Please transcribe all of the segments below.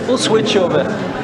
We'll switch over.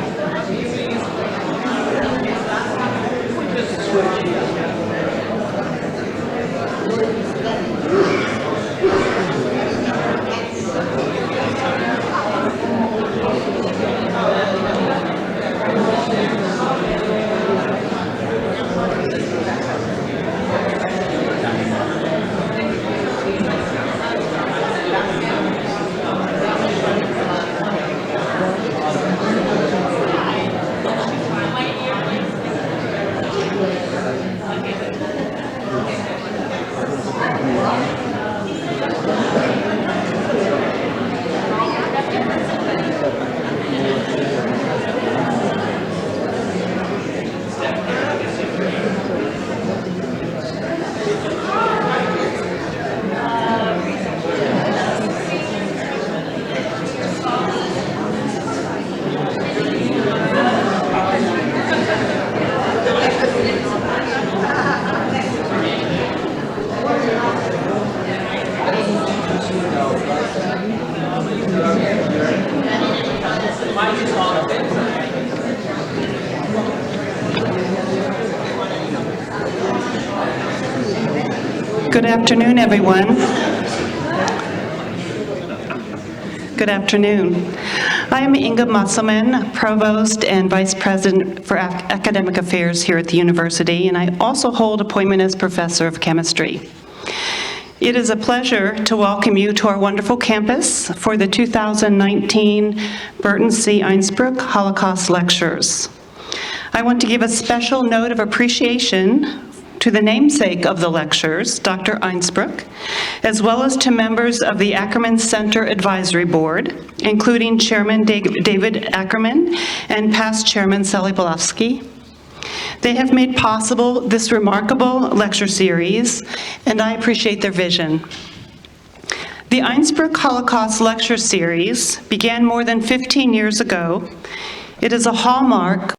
Good afternoon, everyone. Good afternoon. I am Inga Musselman, Provost and Vice President for Academic Affairs here at the university, and I also hold appointment as Professor of Chemistry. It is a pleasure to welcome you to our wonderful campus for the 2019 Burton C. Einspruch Holocaust Lectures. I want to give a special note of appreciation to the namesake of the lectures, Dr. Einspruch, as well as to members of the Ackerman Center Advisory Board, including Chairman David Ackerman and past Chairman Sally Bolofsky. They have made possible this remarkable lecture series, and I appreciate their vision. The Einspruch Holocaust Lecture Series began more than 15 years ago. It is a hallmark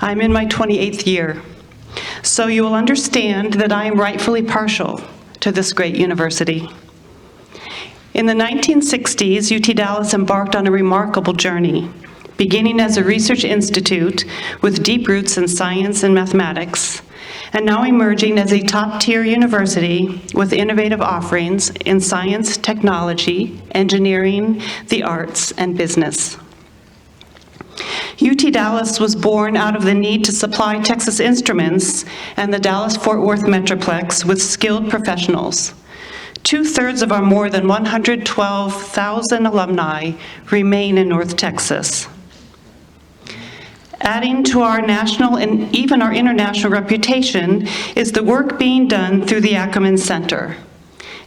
I'm in my 28th year, so you will understand that I am rightfully partial to this great university. In the 1960s, UT Dallas embarked on a remarkable journey, beginning as a research institute with deep roots in science and mathematics, and now emerging as a top-tier university with innovative offerings in science, technology, engineering, the arts, and business. UT Dallas was born out of the need to supply Texas Instruments and the Dallas-Fort Worth Metroplex with skilled professionals. 2/3 of our more than 112,000 alumni remain in North Texas. Adding to our national and even our international reputation is the work being done through the Heinemanns Center.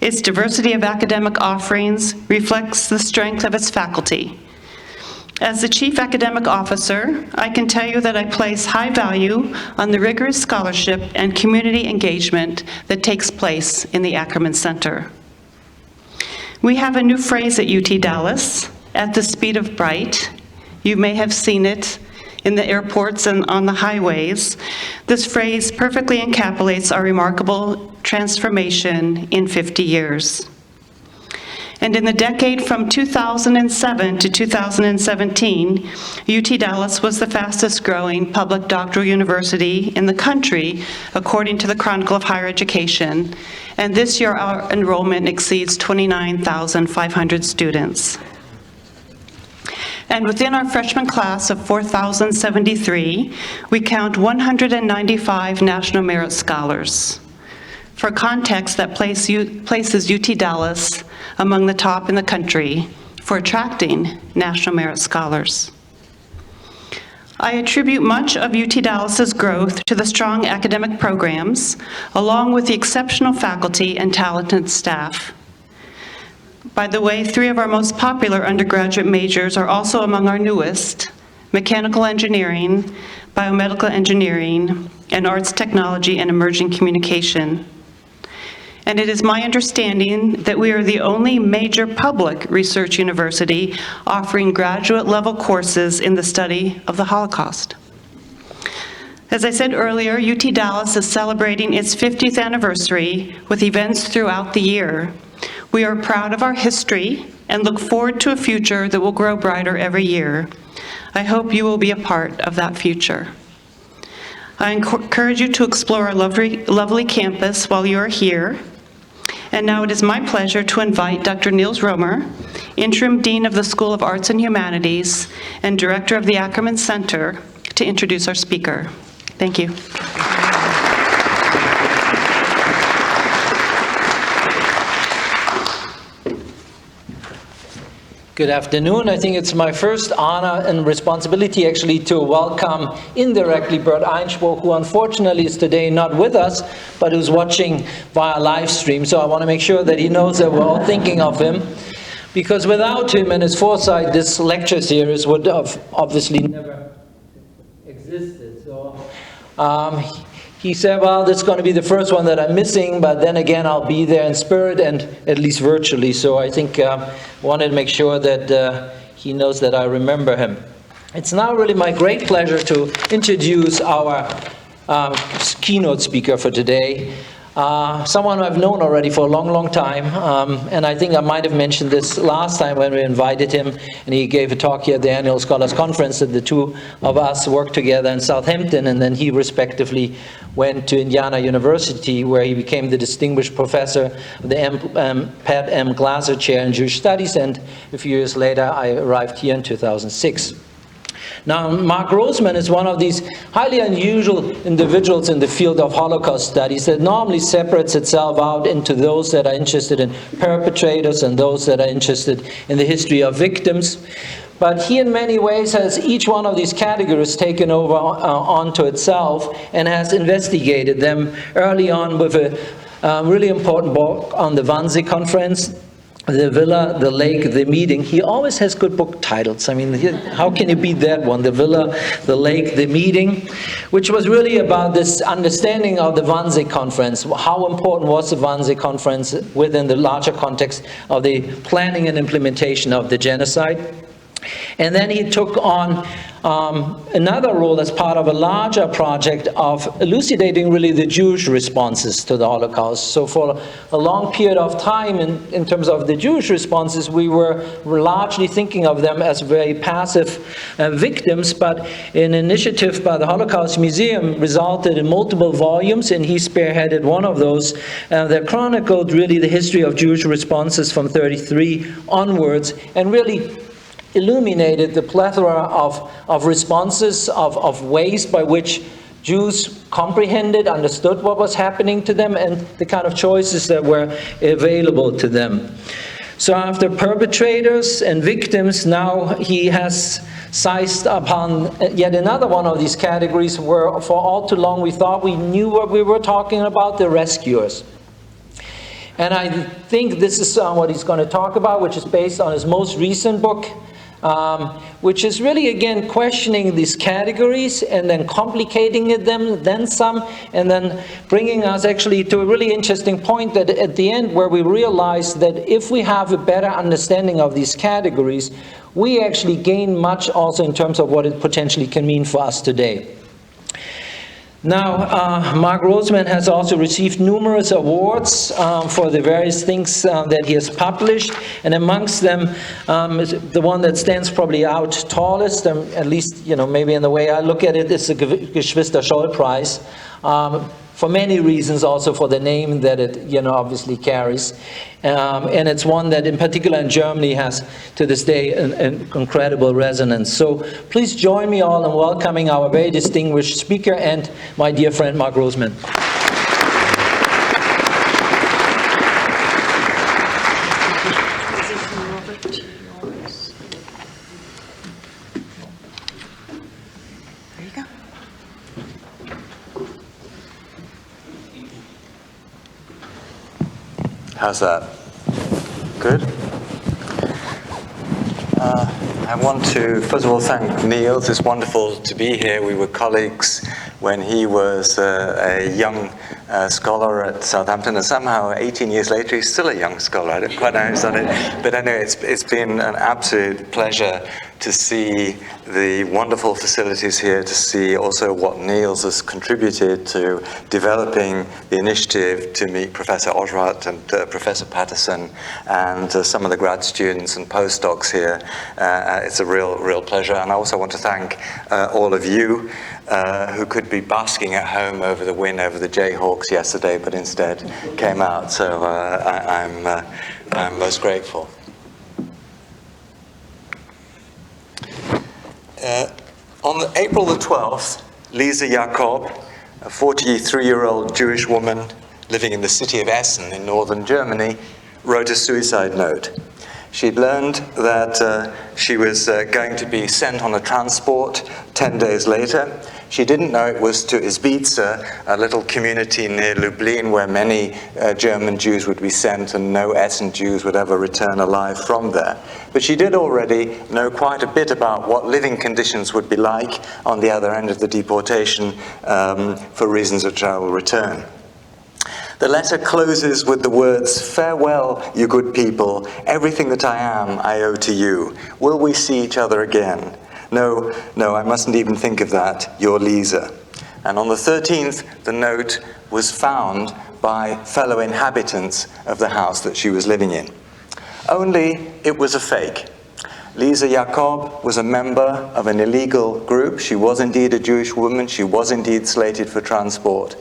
Its diversity of academic offerings reflects the strength of its faculty. As the Chief Academic Officer, I can tell you that I place high value on the rigorous scholarship and community engagement that takes place in the Heinemanns Center. We have a new phrase at UT Dallas, at the speed of bright. You may have seen it in the airports and on the highways. This phrase perfectly encapsulates our remarkable transformation in 50 years. And in the decade from 2007 to 2017, UT Dallas was the fastest growing public doctoral university in the country, according to the Chronicle of Higher Education. And this year, our enrollment exceeds 29,500 students. And within our freshman class of 4,073, we count 195 National Merit Scholars. For context, that places UT Dallas among the top in the country for attracting National Merit Scholars. I attribute much of UT Dallas's growth to the strong academic programs, along with the exceptional faculty and talented staff. By the way, 3 of our most popular undergraduate majors are also among our newest: mechanical engineering, biomedical engineering, and arts technology and emerging communication. And it is my understanding that we are the only major public research university offering graduate-level courses in the study of the Holocaust. As I said earlier, UT Dallas is celebrating its 50th anniversary with events throughout the year. We are proud of our history and look forward to a future that will grow brighter every year. I hope you will be a part of that future. I encourage you to explore our lovely campus while you are here. And now it is my pleasure to invite Dr. Niels Romer, Interim Dean of the School of Arts and Humanities and Director of the Heinemanns Center, to introduce our speaker. Thank you. Good afternoon. I think it's my first honor and responsibility actually to welcome indirectly Bert Einspruch, who unfortunately is today not with us, but who's watching via live stream. So I want to make sure that he knows that we're all thinking of him, because without him and his foresight, this lecture series would have obviously never existed. So he said, well, this is going to be the first one that I'm missing, but then again, I'll be there in spirit and at least virtually. So I think I wanted to make sure that he knows that I remember him. It's now really my great pleasure to introduce our keynote speaker for today. Someone who I've known already for a long, long time, and I think I might have mentioned this last time when we invited him, and he gave a talk here at the Annual Scholars Conference, that the 2 of us worked together in Southampton, and then he respectively went to Indiana University, where he became the distinguished professor of the Pat M. Glaser Chair in Jewish Studies, and a few years later I arrived here in 2006. Now, Mark Roseman is one of these highly unusual individuals in the field of Holocaust studies that normally separates itself out into those that are interested in perpetrators and those that are interested in the history of victims. But he in many ways has each one of these categories taken over onto itself and has investigated them early on with a really important book on the Wannsee Conference, The Villa, the Lake, the Meeting. He always has good book titles. I mean, how can you beat that one? The Villa, the Lake, the Meeting, which was really about this understanding of the Wannsee Conference. How important was the Wannsee Conference within the larger context of the planning and implementation of the genocide? And then he took on another role as part of a larger project of elucidating really the Jewish responses to the Holocaust. So for a long period of time, in terms of the Jewish responses, we were largely thinking of them as very passive victims, but an initiative by the Holocaust Museum resulted in multiple volumes, and he spearheaded one of those that chronicled really the history of Jewish responses from 1933 onwards, and really illuminated the plethora of responses, of ways by which Jews comprehended, understood what was happening to them, and the kind of choices that were available to them. So after perpetrators and victims, now he has seized upon yet another one of these categories where for all too long we thought we knew what we were talking about, the rescuers. And I think this is what he's going to talk about, which is based on his most recent book, which is really, again, questioning these categories and then complicating them, then some, and then bringing us actually to a really interesting point that at the end where we realize that if we have a better understanding of these categories, we actually gain much also in terms of what it potentially can mean for us today. Now, Mark Roseman has also received numerous awards for the various things that he has published, and amongst them, the one that stands probably out tallest, at least, maybe in the way I look at it, is the Geschwister Scholl Prize. For many reasons, also for the name that it, obviously carries. And it's one that, in particular in Germany, has, to this day, an incredible resonance. So please join me all in welcoming our very distinguished speaker and my dear friend, Mark Roseman. How's that? Good? I want to, first of all, thank Niels. It's wonderful to be here. We were colleagues when he was a young scholar at Southampton, and somehow 18 years later, he's still a young scholar. I don't quite know how he's done it. But anyway, it's been an absolute pleasure to see the wonderful facilities here, to see also what Niels has contributed to developing the initiative, to meet Professor Otterhut and Professor Patterson and some of the grad students and postdocs here. It's a real pleasure. And I also want to thank all of you who could be basking at home over the win over the Jayhawks yesterday, but instead came out. So I'm most grateful. On April the 12th, Lisa Jakob, a 43-year-old Jewish woman living in the city of Essen in northern Germany, wrote a suicide note. She'd learned that she was going to be sent on a transport 10 days later. She didn't know it was to Izbica, a little community near Lublin where many German Jews would be sent and no Essen Jews would ever return alive from there. But she did already know quite a bit about what living conditions would be like on the other end of the deportation for reasons which I will return. The letter closes with the words, "Farewell, you good people. Everything that I am, I owe to you. Will we see each other again? No, I mustn't even think of that. Your Lisa." And on the 13th, the note was found by fellow inhabitants of the house that she was living in. Only it was a fake. Lisa Jakob was a member of an illegal group. She was indeed a Jewish woman. She was indeed slated for transport.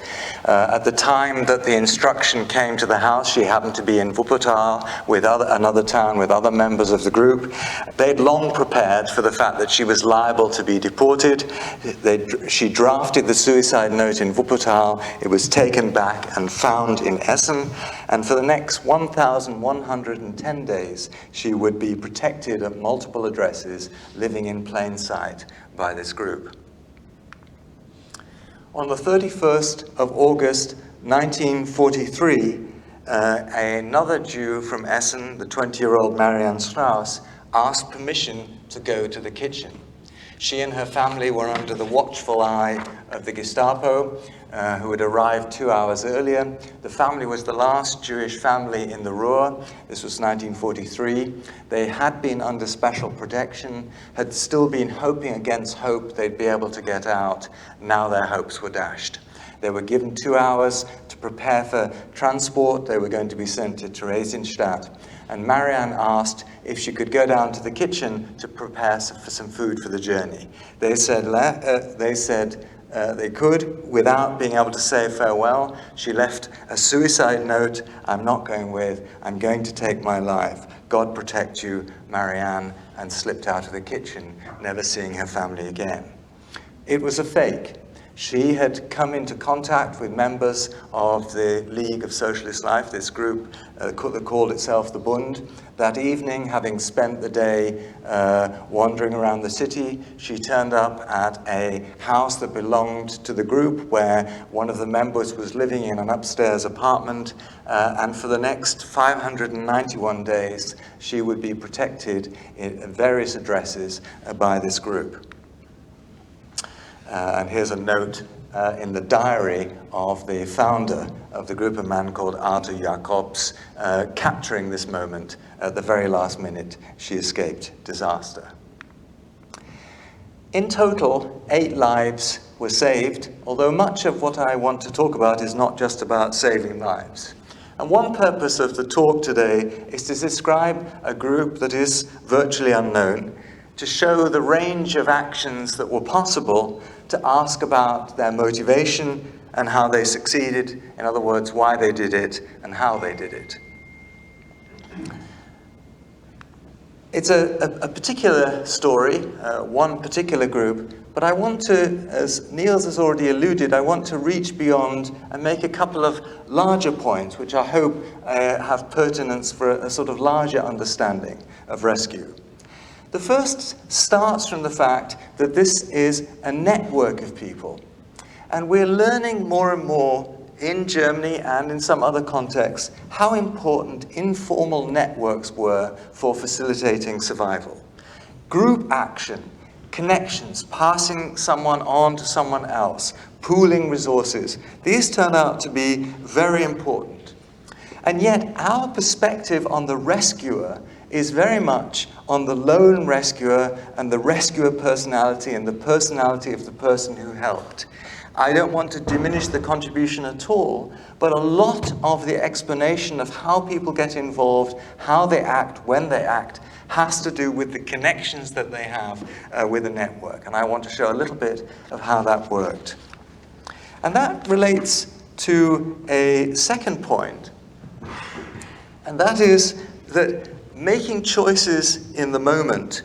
At the time that the instruction came to the house, she happened to be in Wuppertal with another town with other members of the group. They'd long prepared for the fact that she was liable to be deported. She drafted the suicide note in Wuppertal. It was taken back and found in Essen. And for the next 1,110 days, she would be protected at multiple addresses, living in plain sight by this group. On the 31st of August 1943, another Jew from Essen, the 20-year-old Marianne Strauss, asked permission to go to the kitchen. She and her family were under the watchful eye of the Gestapo, who had arrived 2 hours earlier. The family was the last Jewish family in the Ruhr. This was 1943. They had been under special protection, had still been hoping against hope they'd be able to get out. Now their hopes were dashed. They were given 2 hours to prepare for transport. They were going to be sent to Theresienstadt. And Marianne asked if she could go down to the kitchen to prepare for some food for the journey. They said they could without being able to say farewell. She left a suicide note. "I'm not going with, I'm going to take my life. God protect you, Marianne," and slipped out of the kitchen, never seeing her family again. It was a fake. She had come into contact with members of the League of Socialist Life, this group that called itself the Bund. That evening, having spent the day wandering around the city, she turned up at a house that belonged to the group where one of the members was living in an upstairs apartment, and for the next 591 days, she would be protected in various addresses by this group. And here's a note in the diary of the founder of the group, a man called Arthur Jacobs, capturing this moment at the very last minute she escaped disaster. In total, 8 lives were saved, although much of what I want to talk about is not just about saving lives. And one purpose of the talk today is to describe a group that is virtually unknown, to show the range of actions that were possible, to ask about their motivation and how they succeeded. In other words, why they did it and how they did it. It's a particular story, one particular group, but I want to, as Niels has already alluded, I want to reach beyond and make a couple of larger points, which I hope have pertinence for a sort of larger understanding of rescue. The first starts from the fact that this is a network of people. And we're learning more and more in Germany and in some other contexts how important informal networks were for facilitating survival. Group action, connections, passing someone on to someone else, pooling resources, these turn out to be very important. And yet our perspective on the rescuer is very much on the lone rescuer and the rescuer personality and the personality of the person who helped. I don't want to diminish the contribution at all, but a lot of the explanation of how people get involved, how they act, when they act, has to do with the connections that they have with a network. And I want to show a little bit of how that worked. And that relates to a second point, and that is that making choices in the moment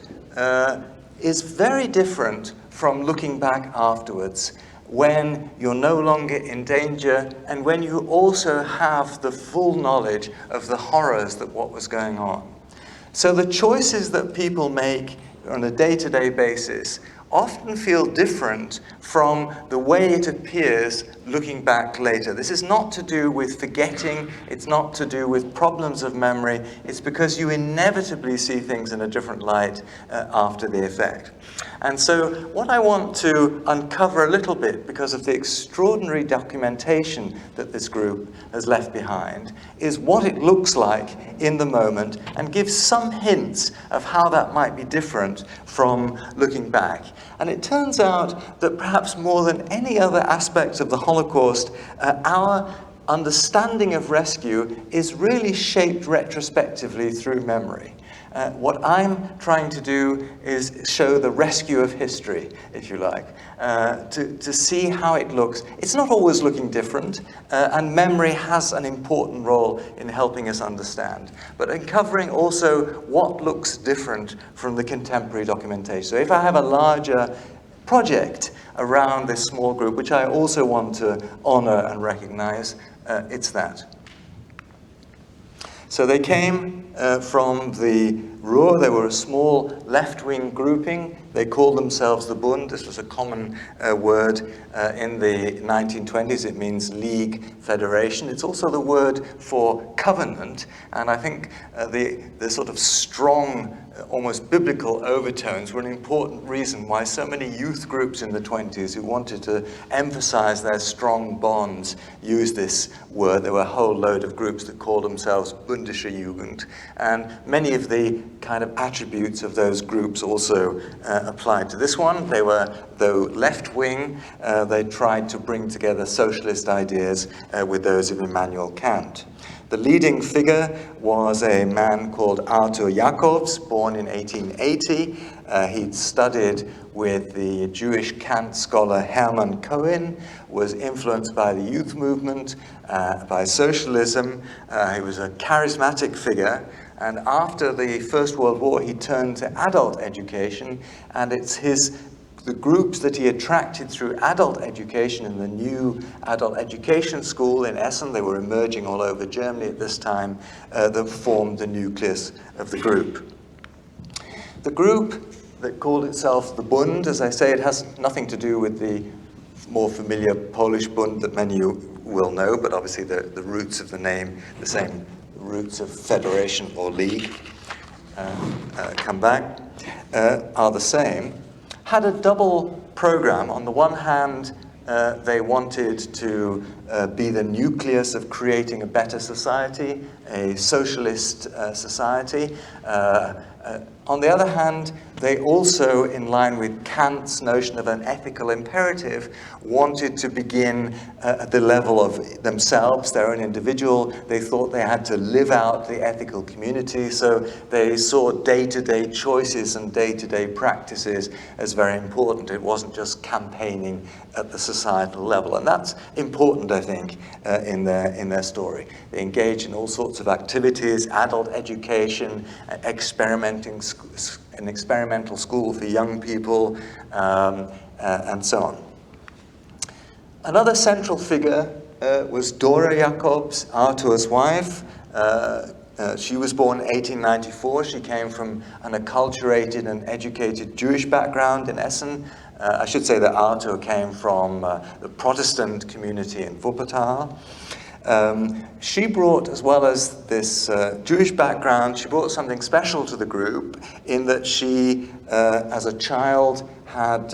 is very different from looking back afterwards when you're no longer in danger and when you also have the full knowledge of the horrors that what was going on. So the choices that people make on a day-to-day basis often feel different from the way it appears looking back later. This is not to do with forgetting, it's not to do with problems of memory, it's because you inevitably see things in a different light after the effect. And so what I want to uncover a little bit, because of the extraordinary documentation that this group has left behind, is what it looks like in the moment and give some hints of how that might be different from looking back. And it turns out that perhaps more than any other aspect of the Holocaust, our understanding of rescue is really shaped retrospectively through memory. What I'm trying to do is show the rescue of history, if you like, to see how it looks. It's not always looking different, and memory has an important role in helping us understand, but uncovering also what looks different from the contemporary documentation. So if I have a larger project around this small group, which I also want to honor and recognize, it's that. So they came from the Ruhr. They were a small left-wing grouping. They called themselves the Bund. This was a common word in the 1920s. It means league, federation. It's also the word for covenant, and I think the sort of strong, almost biblical overtones were an important reason why so many youth groups in the 20s who wanted to emphasize their strong bonds used this word. There were a whole load of groups that called themselves Bundische Jugend, and many of the kind of attributes of those groups also applied to this one. They were, though left-wing, they tried to bring together socialist ideas with those of Immanuel Kant. The leading figure was a man called Arthur Jacobs, born in 1880. He'd studied with the Jewish Kant scholar Hermann Cohen, was influenced by the youth movement, by socialism. He was a charismatic figure, and after the First World War, he turned to adult education, and it's the groups that he attracted through adult education in the new adult education school in Essen, they were emerging all over Germany at this time, that formed the nucleus of the group. The group that called itself the Bund, as I say, it has nothing to do with the more familiar Polish Bund that many of you will know, but obviously the roots of the name, the same roots of federation or league, come back, are the same. Had a double program. On the one hand, they wanted to be the nucleus of creating a better society, a socialist society. On the other hand, they also, in line with Kant's notion of an ethical imperative, wanted to begin at the level of themselves, their own individual. They thought they had to live out the ethical community, so they saw day-to-day choices and day-to-day practices as very important. It wasn't just campaigning at the societal level, and that's important, I think, in their story. They engage in all sorts of activities, adult education, an experimental school for young people, and so on. Another central figure was Dora Jacobs, Arthur's wife. She was born in 1894. She came from an acculturated and educated Jewish background in Essen. I should say that Arthur came from the Protestant community in Wuppertal. She brought, as well as this Jewish background, she brought something special to the group in that she, as a child, had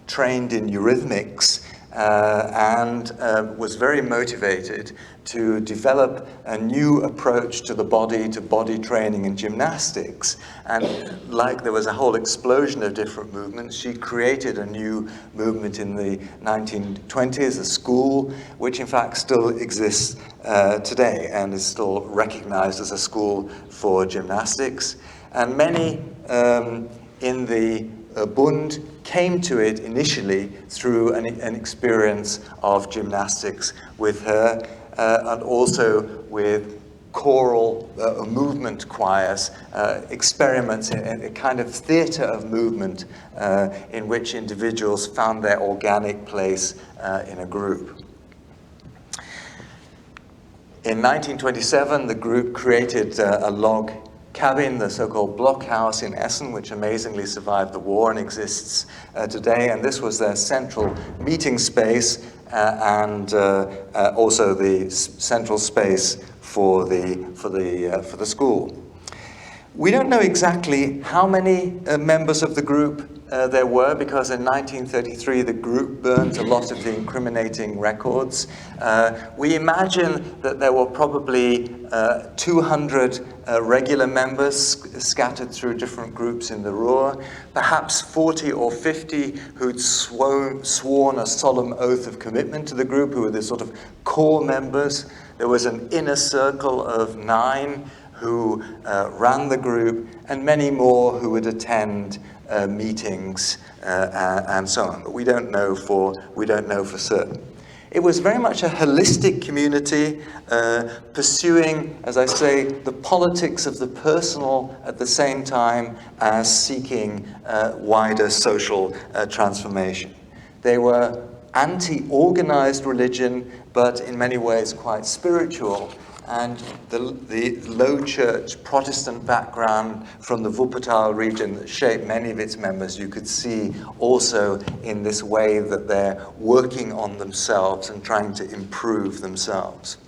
trained in eurythmics and was very motivated to develop a new approach to the body training and gymnastics. And like there was a whole explosion of different movements, she created a new movement in the 1920s, a school, which in fact still exists today and is still recognized as a school for gymnastics. And many in the Bund came to it initially through an experience of gymnastics with her, and also with choral movement choirs, experiments in a kind of theater of movement in which individuals found their organic place in a group. In 1927, the group created a log cabin, the so-called blockhouse in Essen, which amazingly survived the war and exists today. And this was their central meeting space and also the central space for the school. We don't know exactly how many members of the group there were, because in 1933 the group burned a lot of the incriminating records. We imagine that there were probably 200 regular members scattered through different groups in the Ruhr, perhaps 40 or 50 who'd sworn a solemn oath of commitment to the group, who were the sort of core members. There was an inner circle of 9 who ran the group, and many more who would attend meetings and so on. But we don't know for certain. It was very much a holistic community, pursuing, as I say, the politics of the personal at the same time as seeking wider social transformation. They were anti-organized religion, but in many ways quite spiritual. and the low church Protestant background from the Wuppertal region that shaped many of its members, you could see also in this way that they're working on themselves and trying to improve themselves.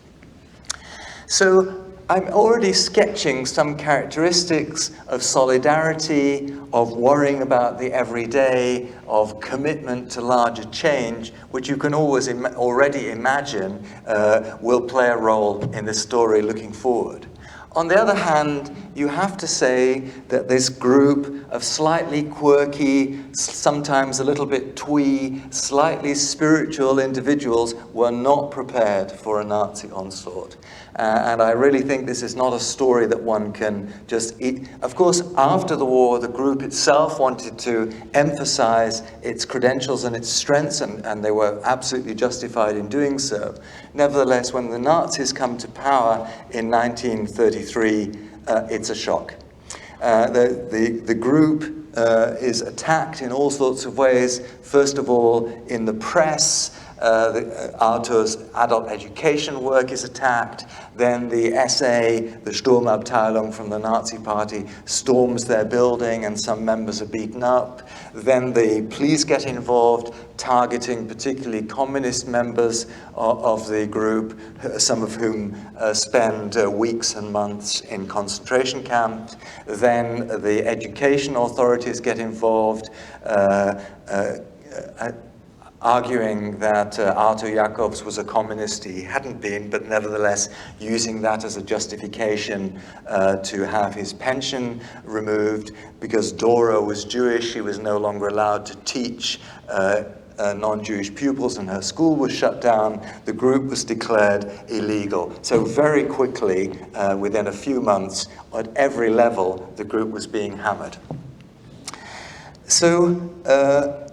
So I'm already sketching some characteristics of solidarity, of worrying about the everyday, of commitment to larger change, which you can always already imagine will play a role in this story looking forward. On the other hand, you have to say that this group of slightly quirky, sometimes a little bit twee, slightly spiritual individuals were not prepared for a Nazi onslaught. And I really think this is not a story that one can just eat. Of course, after the war, the group itself wanted to emphasize its credentials and its strengths, and they were absolutely justified in doing so. Nevertheless, when the Nazis come to power in 1933, it's a shock. The group is attacked in all sorts of ways. First of all, in the press. Arthur's adult education work is attacked. Then the SA, the Sturmabteilung from the Nazi Party, storms their building and some members are beaten up. Then the police get involved, targeting particularly communist members of the group, some of whom spend weeks and months in concentration camps. Then the education authorities get involved, arguing that Arthur Jacobs was a communist. He hadn't been, but nevertheless using that as a justification to have his pension removed. Because Dora was Jewish, she was no longer allowed to teach non-Jewish pupils, and her school was shut down. The group was declared illegal. So very quickly, within a few months, at every level, the group was being hammered. So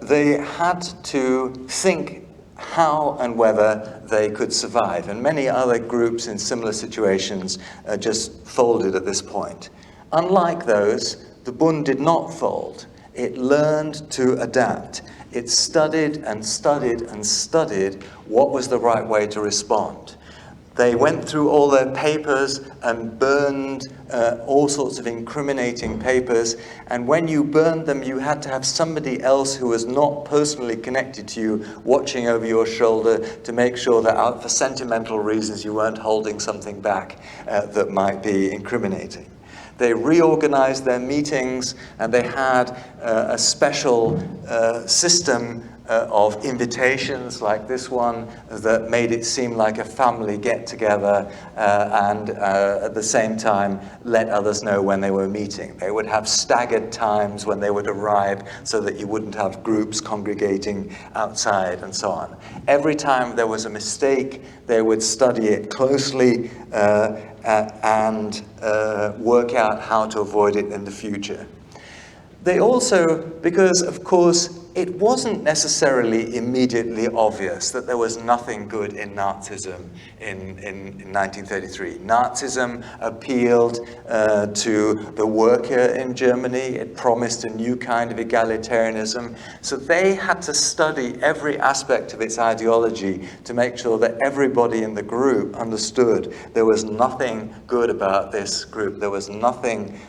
they had to think how and whether they could survive. And many other groups in similar situations just folded at this point. Unlike those, the Bund did not fold. It learned to adapt. It studied and studied and studied what was the right way to respond. They went through all their papers and burned all sorts of incriminating papers. And when you burned them, you had to have somebody else who was not personally connected to you watching over your shoulder to make sure that for sentimental reasons you weren't holding something back that might be incriminating. They reorganized their meetings, and they had a special system of invitations like this one that made it seem like a family get-together, and at the same time let others know when they were meeting. They would have staggered times when they would arrive so that you wouldn't have groups congregating outside and so on. Every time there was a mistake, they would study it closely and work out how to avoid it in the future. They also, because of course it wasn't necessarily immediately obvious that there was nothing good in Nazism in 1933. Nazism appealed to the worker in Germany. It promised a new kind of egalitarianism. So they had to study every aspect of its ideology to make sure that everybody in the group understood there was nothing good about this group. There was nothing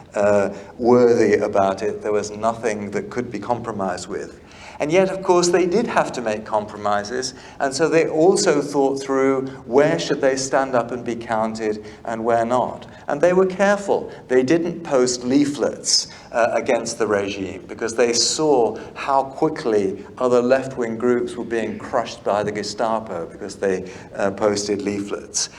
worthy about it. There was nothing that could be compromised with. And yet, of course, they did have to make compromises, and so they also thought through where should they stand up and be counted and where not. And they were careful. They didn't post leaflets against the regime because they saw how quickly other left-wing groups were being crushed by the Gestapo because they posted leaflets.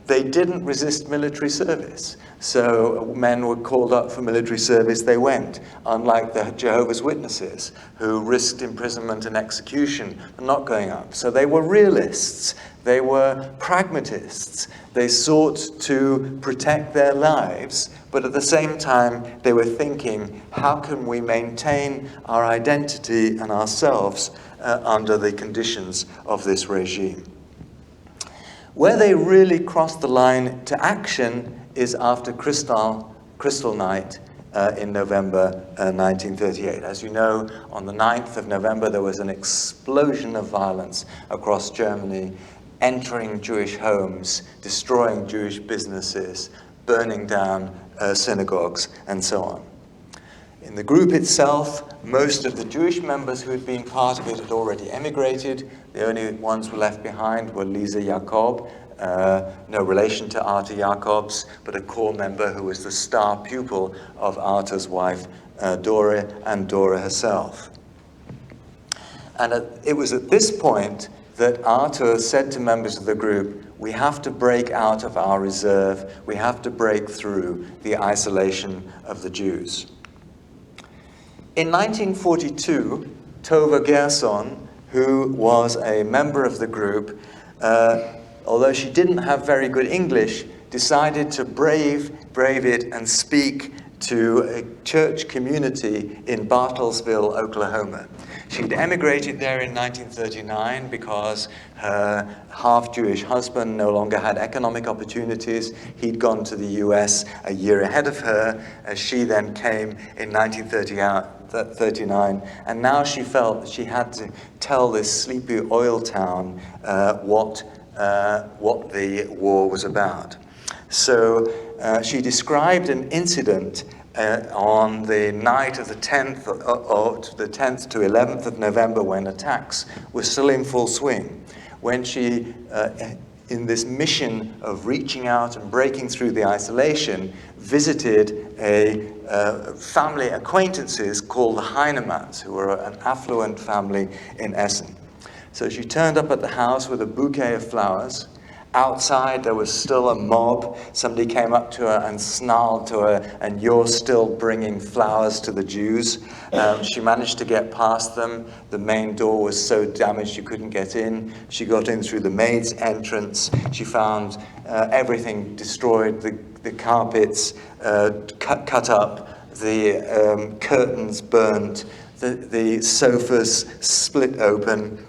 They didn't resist military service. So men were called up for military service, they went, unlike the Jehovah's Witnesses, who risked imprisonment and execution for not going up. So they were realists, they were pragmatists. They sought to protect their lives, but at the same time, they were thinking, how can we maintain our identity and ourselves under the conditions of this regime? Where they really crossed the line to action is after Crystal Night in November 1938. As you know, on the 9th of November, there was an explosion of violence across Germany. entering Jewish homes, destroying Jewish businesses, burning down synagogues, and so on. In the group itself, most of the Jewish members who had been part of it had already emigrated. The only ones who were left behind were Lisa Jacob, no relation to Arta Jacobs, but a core member who was the star pupil of Arta's wife, Dora, and Dora herself. And it was at this point that Arta said to members of the group, we have to break out of our reserve, we have to break through the isolation of the Jews. In 1942, Tova Gerson, who was a member of the group, although she didn't have very good English, decided to brave it and speak to a church community in Bartlesville, Oklahoma. She'd emigrated there in 1939 because her half-Jewish husband no longer had economic opportunities. He'd gone to the US a year ahead of her, as she then came in 1939, and now she felt that she had to tell this sleepy oil town what the war was about. So she described an incident on the night of the 10th to 11th of November, when attacks were still in full swing, when she, in this mission of reaching out and breaking through the isolation, visited a family acquaintances called the Heinemanns, who were an affluent family in Essen. So she turned up at the house with a bouquet of flowers. Outside, there was still a mob. Somebody came up to her and snarled to her, and you're still bringing flowers to the Jews. She managed to get past them. The main door was so damaged you couldn't get in. She got in through the maid's entrance. She found everything destroyed, the carpets cut up, the curtains burnt, the sofas split open,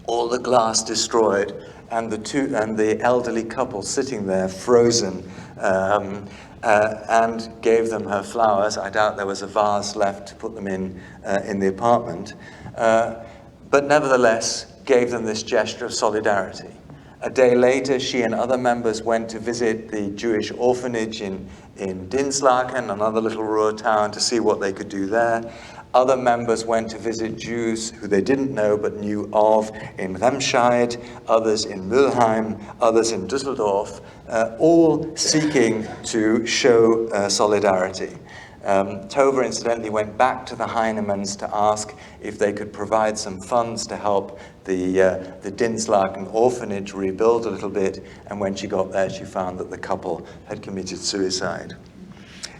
all the glass destroyed. And the elderly couple sitting there, frozen, and gave them her flowers. I doubt there was a vase left to put them in the apartment, but nevertheless gave them this gesture of solidarity. A day later, she and other members went to visit the Jewish orphanage in Dinslaken, another little rural town, to see what they could do there. Other members went to visit Jews who they didn't know but knew of in Remscheid, others in Mülheim, others in Düsseldorf, all seeking to show solidarity. Tova, incidentally, went back to the Heinemanns to ask if they could provide some funds to help the Dinslaken orphanage rebuild a little bit, and when she got there, she found that the couple had committed suicide.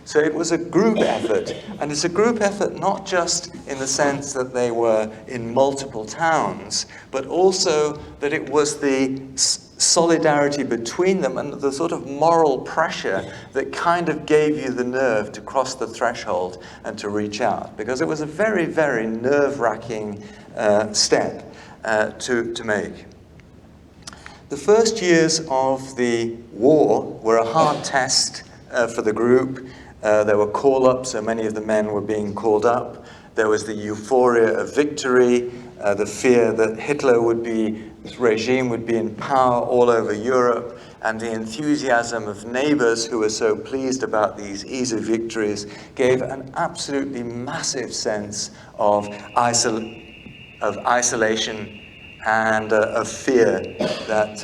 So it was a group effort, and it's a group effort not just in the sense that they were in multiple towns, but also that it was the solidarity between them and the sort of moral pressure that kind of gave you the nerve to cross the threshold and to reach out, because it was a very, very nerve-wracking step to make. The first years of the war were a hard test for the group. There were call-ups, so many of the men were being called up. There was the euphoria of victory, the fear that his regime would be in power all over Europe, and the enthusiasm of neighbors who were so pleased about these easy victories gave an absolutely massive sense of isolation and of fear that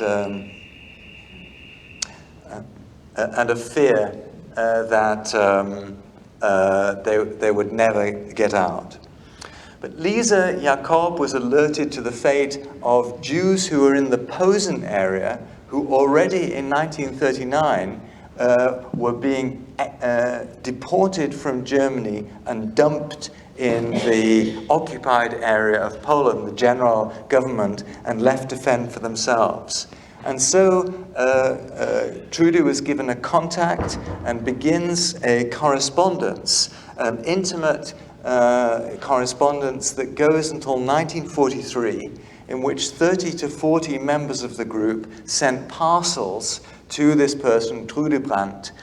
they would never get out. But Lisa Jacob was alerted to the fate of Jews who were in the Posen area, who already in 1939 were being deported from Germany and dumped in the occupied area of Poland, the general government, and left to fend for themselves. And so Trudy was given a contact and begins a correspondence, an intimate correspondence that goes until 1943, in which 30 to 40 members of the group sent parcels to this person, Trudy Brandt,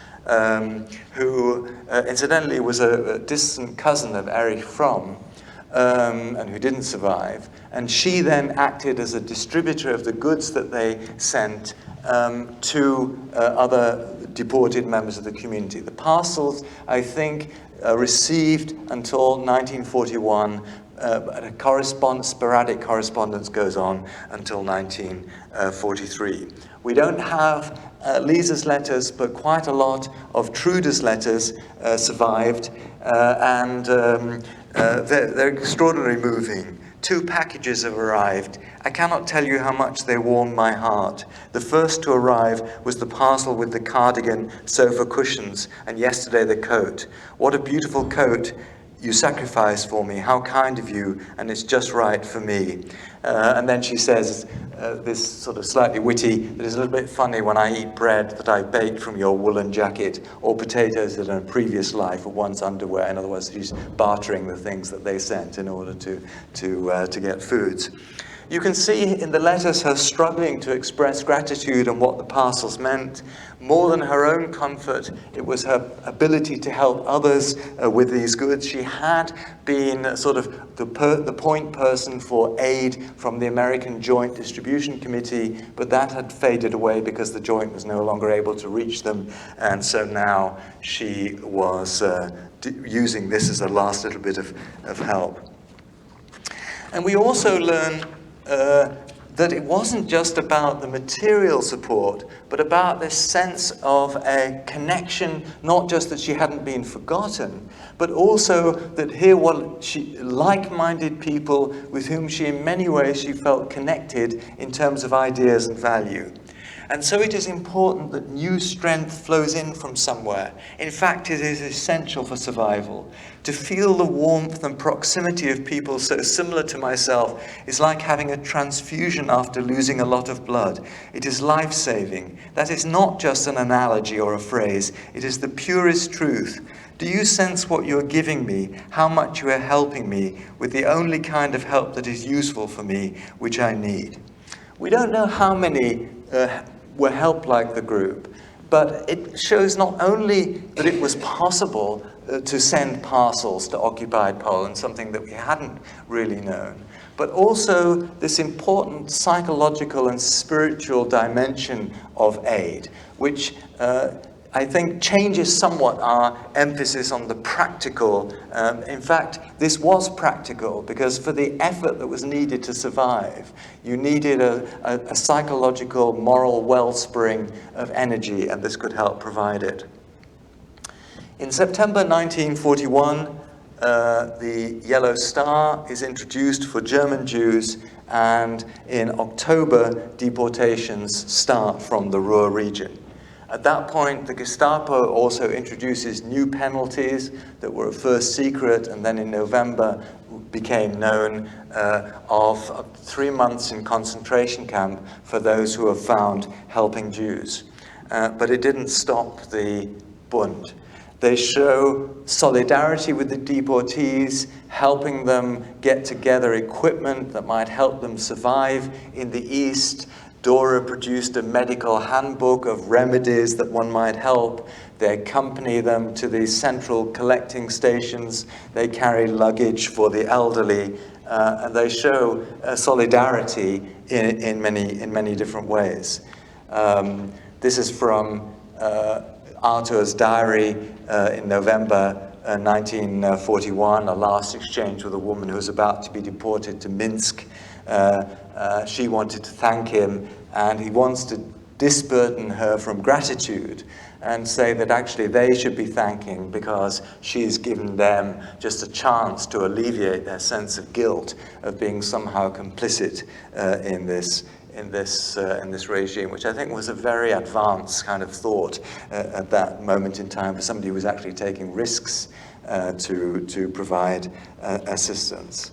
who incidentally was a distant cousin of Erich Fromm, and who didn't survive, And she then acted as a distributor of the goods that they sent to other deported members of the community. The parcels, I think, received until 1941, but sporadic correspondence goes on until 1943. We don't have Lisa's letters, but quite a lot of Trude's letters survived, and they're extraordinarily moving. 2 packages have arrived. I cannot tell you how much they warmed my heart. The first to arrive was the parcel with the cardigan, sofa cushions, and yesterday the coat. What a beautiful coat you sacrificed for me. How kind of you, and it's just right for me. And then she says, this sort of slightly witty, that is a little bit funny when I eat bread that I baked from your woolen jacket, or potatoes that in a previous life were once underwear. In other words, she's bartering the things that they sent in order to get foods. You can see in the letters her struggling to express gratitude and what the parcels meant. More than her own comfort, it was her ability to help others with these goods. She had been sort of the point person for aid from the American Joint Distribution Committee, but that had faded away because the Joint was no longer able to reach them, and so now she was using this as a last little bit of help. And we also learn that it wasn't just about the material support, but about this sense of a connection, not just that she hadn't been forgotten, but also that here were like-minded people with whom she, in many ways, she felt connected in terms of ideas and value. And so it is important that new strength flows in from somewhere. In fact, it is essential for survival. To feel the warmth and proximity of people so similar to myself is like having a transfusion after losing a lot of blood. It is life-saving. That is not just an analogy or a phrase. It is the purest truth. Do you sense what you're giving me, how much you are helping me with the only kind of help that is useful for me, which I need? We don't know how many were helped like the group, but it shows not only that it was possible to send parcels to occupied Poland, something that we hadn't really known, but also this important psychological and spiritual dimension of aid, which I think changes somewhat our emphasis on the practical. In fact, this was practical because for the effort that was needed to survive, you needed a psychological, moral wellspring of energy, and this could help provide it. In September 1941, the Yellow Star is introduced for German Jews, and in October, deportations start from the Ruhr region. At that point, the Gestapo also introduces new penalties that were at first secret and then in November became known, of 3 months in concentration camp for those who were found helping Jews. But it didn't stop the Bund. They show solidarity with the deportees, helping them get together equipment that might help them survive in the East. Dora produced a medical handbook of remedies that one might help. They accompany them to the central collecting stations. They carry luggage for the elderly. And they show solidarity in many different ways. This is from Arthur's diary in November 1941, a last exchange with a woman who was about to be deported to Minsk. She wanted to thank him, and he wants to disburden her from gratitude and say that actually they should be thanking because she's given them just a chance to alleviate their sense of guilt of being somehow complicit in this regime, which I think was a very advanced kind of thought at that moment in time for somebody who was actually taking risks to provide assistance.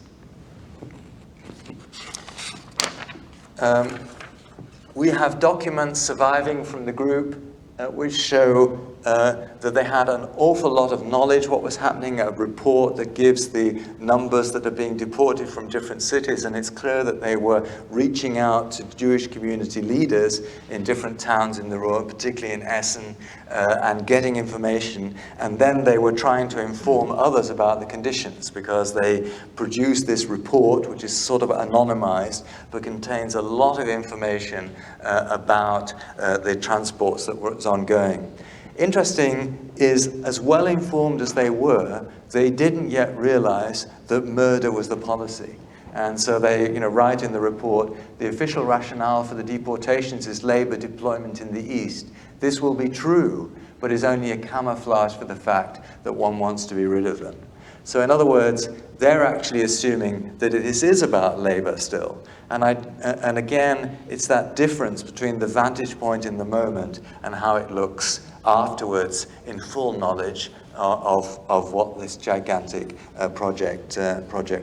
We have documents surviving from the group which show that they had an awful lot of knowledge what was happening, a report that gives the numbers that are being deported from different cities, and it's clear that they were reaching out to Jewish community leaders in different towns in the Ruhr, particularly in Essen, and getting information, and then they were trying to inform others about the conditions, because they produced this report, which is sort of anonymized, but contains a lot of information about the transports that was ongoing. Interesting is, as well informed as they were, they didn't yet realize that murder was the policy. And so they write in the report, the official rationale for the deportations is labor deployment in the East. This will be true, but is only a camouflage for the fact that one wants to be rid of them. So in other words, they're actually assuming that this is about labor still. And again, it's that difference between the vantage point in the moment and how it looks afterwards in full knowledge of what this gigantic project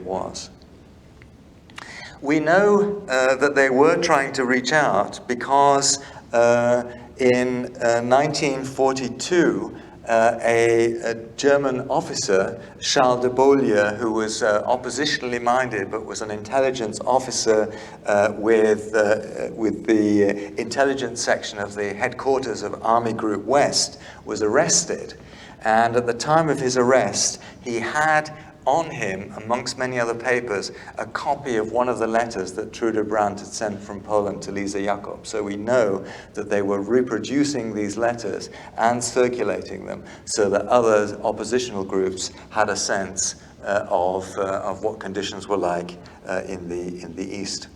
was. We know that they were trying to reach out because in 1942, a German officer, Charles de Beaulieu, who was oppositionally minded but was an intelligence officer with the intelligence section of the headquarters of Army Group West, was arrested. And at the time of his arrest, he had on him, amongst many other papers, a copy of one of the letters that Trude Brandt had sent from Poland to Lisa Jakob. So we know that they were reproducing these letters and circulating them so that other oppositional groups had a sense of what conditions were like in the East.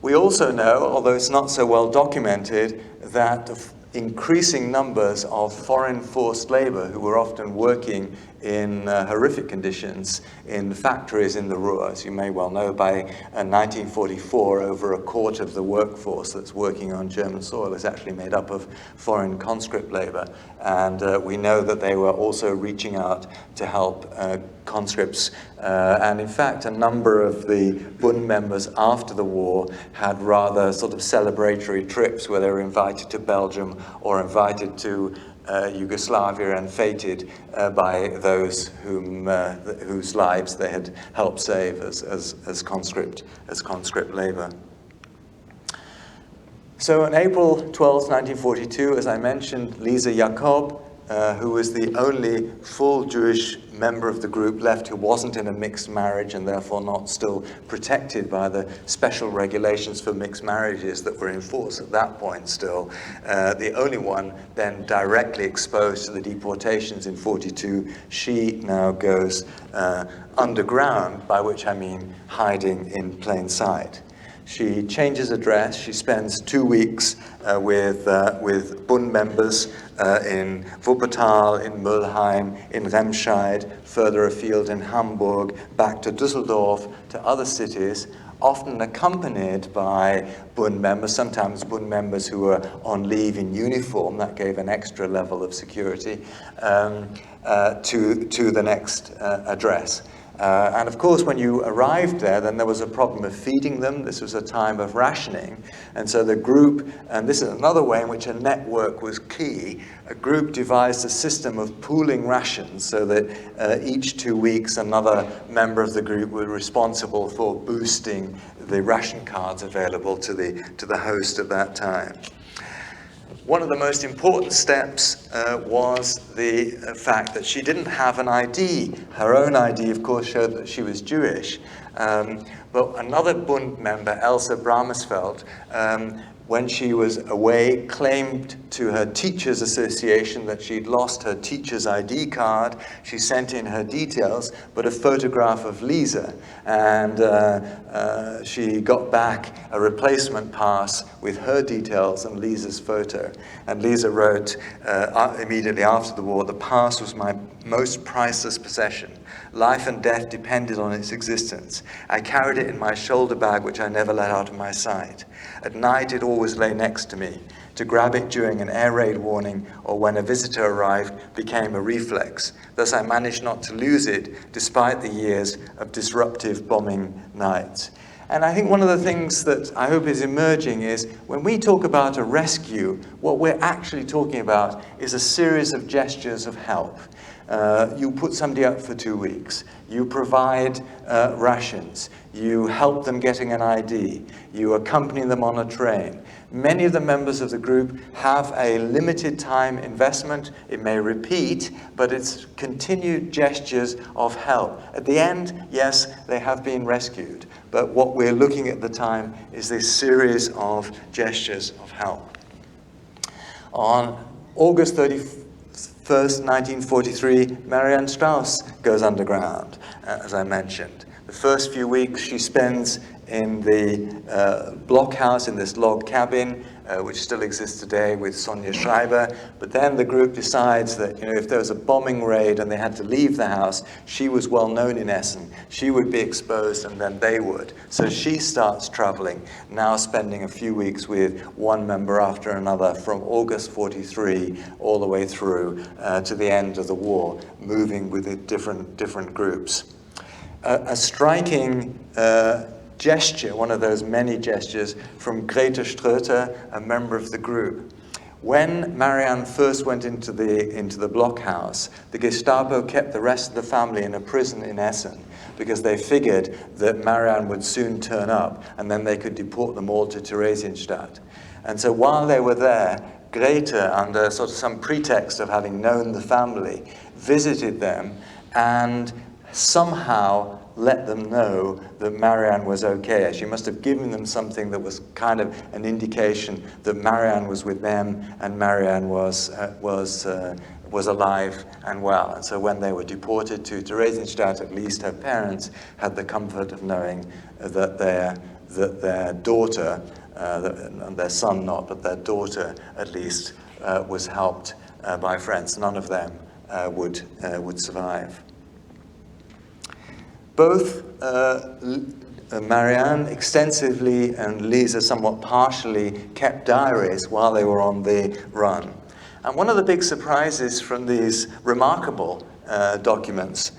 We also know, although it's not so well documented, that increasing numbers of foreign forced labor who were often working in horrific conditions in factories in the Ruhr. As you may well know, by 1944, over a quarter of the workforce that's working on German soil is actually made up of foreign conscript labor. And we know that they were also reaching out to help conscripts. And in fact, a number of the Bund members after the war had rather sort of celebratory trips where they were invited to Belgium or invited to Yugoslavia and feted by those whose lives they had helped save as conscript labor. So on April 12, 1942, as I mentioned, Lisa Jakob, who was the only full Jewish member of the group left who wasn't in a mixed marriage and therefore not still protected by the special regulations for mixed marriages that were in force at that point still, the only one then directly exposed to the deportations in 42, she now goes underground, by which I mean hiding in plain sight. She changes address. She spends 2 weeks with Bund members in Wuppertal, in Mülheim, in Remscheid, further afield in Hamburg, back to Düsseldorf, to other cities, often accompanied by Bund members, sometimes Bund members who were on leave in uniform. That gave an extra level of security to the next address. And of course, when you arrived there, then there was a problem of feeding them. This was a time of rationing. And so the group, and this is another way in which a network was key, a group devised a system of pooling rations so that each 2 weeks another member of the group was responsible for boosting the ration cards available to the host at that time. One of the most important steps was the fact that she didn't have an ID. Her own ID, of course, showed that she was Jewish. But another Bund member, Elsa Bramesfeld, when she was away, claimed to her teachers' association that she'd lost her teacher's ID card. She sent in her details, but a photograph of Lisa. And she got back a replacement pass with her details and Lisa's photo. And Lisa wrote immediately after the war, "The pass was my most priceless possession. Life and death depended on its existence. I carried it in my shoulder bag, which I never let out of my sight. At night, it always lay next to me. To grab it during an air raid warning or when a visitor arrived became a reflex. Thus, I managed not to lose it despite the years of disruptive bombing nights." And I think one of the things that I hope is emerging is when we talk about a rescue, what we're actually talking about is a series of gestures of help. You put somebody up for 2 weeks. You provide rations. You help them getting an ID. You accompany them on a train. Many of the members of the group have a limited time investment. It may repeat, but it's continued gestures of help. At the end, yes, they have been rescued. But what we're looking at the time is this series of gestures of help. On August 31st, 1943, Marianne Strauss goes underground, as I mentioned. The first few weeks she spends in the blockhouse, in this log cabin, which still exists today with Sonja Schreiber. But then the group decides that, if there was a bombing raid and they had to leave the house, she was well known in Essen. She would be exposed and then they would. So she starts traveling, now spending a few weeks with one member after another from August 43 all the way through to the end of the war, moving with the different groups. A striking gesture, one of those many gestures, from Grete Ströter, a member of the group. When Marianne first went into the blockhouse, the Gestapo kept the rest of the family in a prison in Essen because they figured that Marianne would soon turn up and then they could deport them all to Theresienstadt. And so while they were there, Grete, under sort of some pretext of having known the family, visited them and somehow let them know that Marianne was okay. She must have given them something that was kind of an indication that Marianne was with them and Marianne was alive and well. And so when they were deported to Theresienstadt, at least her parents had the comfort of knowing that their daughter, and their son not, but their daughter at least was helped by friends. None of them would survive. Both Marianne extensively and Lisa somewhat partially kept diaries while they were on the run. And one of the big surprises from these remarkable documents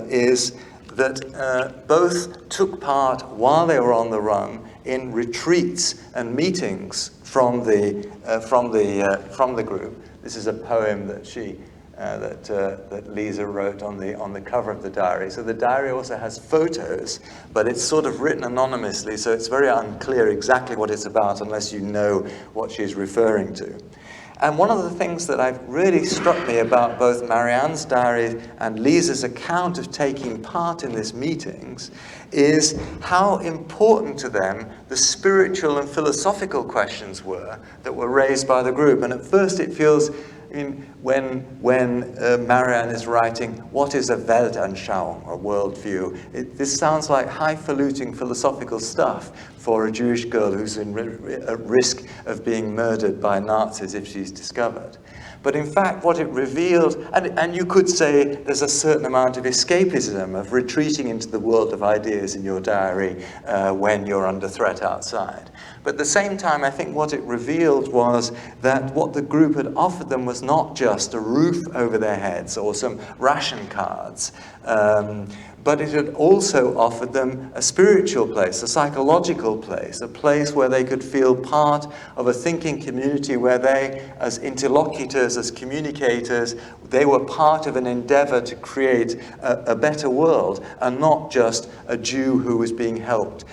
is that both took part while they were on the run in retreats and meetings from the group. This is a poem that that Lisa wrote on the cover of the diary. So the diary also has photos, but it's sort of written anonymously, so it's very unclear exactly what it's about unless you know what she's referring to. And one of the things that really struck me about both Marianne's diary and Lisa's account of taking part in these meetings is how important to them the spiritual and philosophical questions were that were raised by the group. And at first it feels, when Marianne is writing, what is a Weltanschauung, or worldview? This sounds like highfalutin philosophical stuff for a Jewish girl who's at risk of being murdered by Nazis if she's discovered. But in fact, what it revealed, and you could say there's a certain amount of escapism, of retreating into the world of ideas in your diary when you're under threat outside. But at the same time, I think what it revealed was that what the group had offered them was not just a roof over their heads or some ration cards, but it had also offered them a spiritual place, a psychological place, a place where they could feel part of a thinking community, where they, as interlocutors, as communicators, they were part of an endeavor to create a better world, and not just a Jew who was being helped,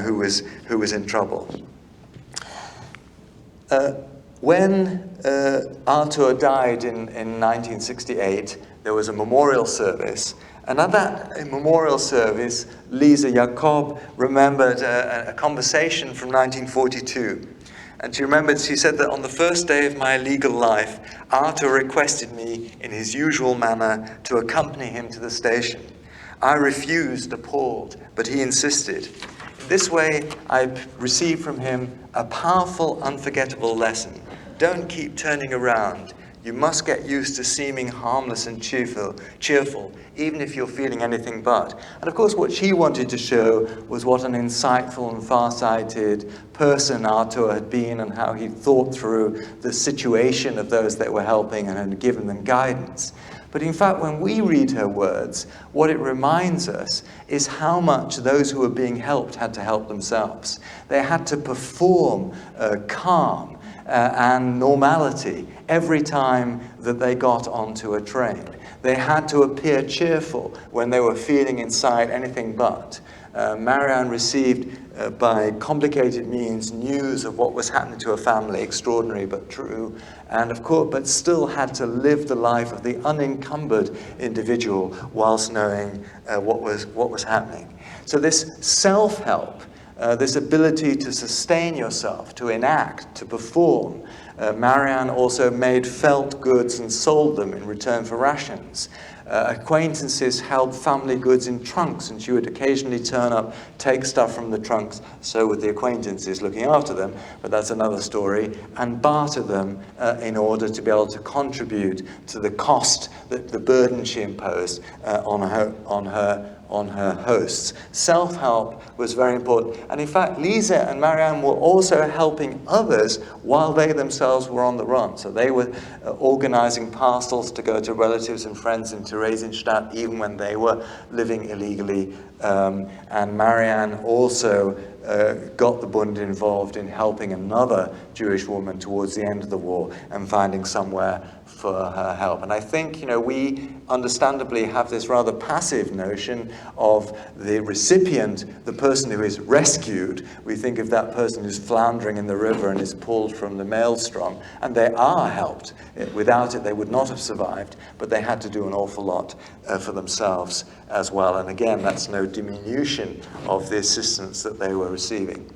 who was in trouble. When Arthur died in 1968, there was a memorial service. And at that memorial service, Lisa Jacob remembered a conversation from 1942. And she said that on the first day of my legal life, Arthur requested me in his usual manner to accompany him to the station. I refused, appalled, but he insisted. In this way, I received from him a powerful, unforgettable lesson. Don't keep turning around. You must get used to seeming harmless and cheerful, even if you're feeling anything but. And of course, what she wanted to show was what an insightful and far-sighted person Arthur had been, and how he thought through the situation of those that were helping and had given them guidance. But in fact, when we read her words, what it reminds us is how much those who were being helped had to help themselves. They had to perform calm and normality every time that they got onto a train. They had to appear cheerful when they were feeling inside anything but. Marianne received, by complicated means, news of what was happening to her family, extraordinary but true, and of course, but still had to live the life of the unencumbered individual whilst knowing what was happening. So this self-help, this ability to sustain yourself, to enact, to perform. Marianne also made felt goods and sold them in return for rations. Acquaintances held family goods in trunks, and she would occasionally turn up, take stuff from the trunks, so would the acquaintances looking after them, but that's another story, and barter them in order to be able to contribute to the cost, the burden she imposed on her hosts. Self-help was very important. And in fact, Lisa and Marianne were also helping others while they themselves were on the run. So they were organizing parcels to go to relatives and friends in Theresienstadt, even when they were living illegally. And Marianne also got the Bund involved in helping another Jewish woman towards the end of the war and finding somewhere for her help. And I think, we understandably have this rather passive notion of the recipient, the person who is rescued. We think of that person who's floundering in the river and is pulled from the maelstrom, and they are helped. Without it, they would not have survived, but they had to do an awful lot for themselves as well. And again, that's no diminution of the assistance that they were receiving.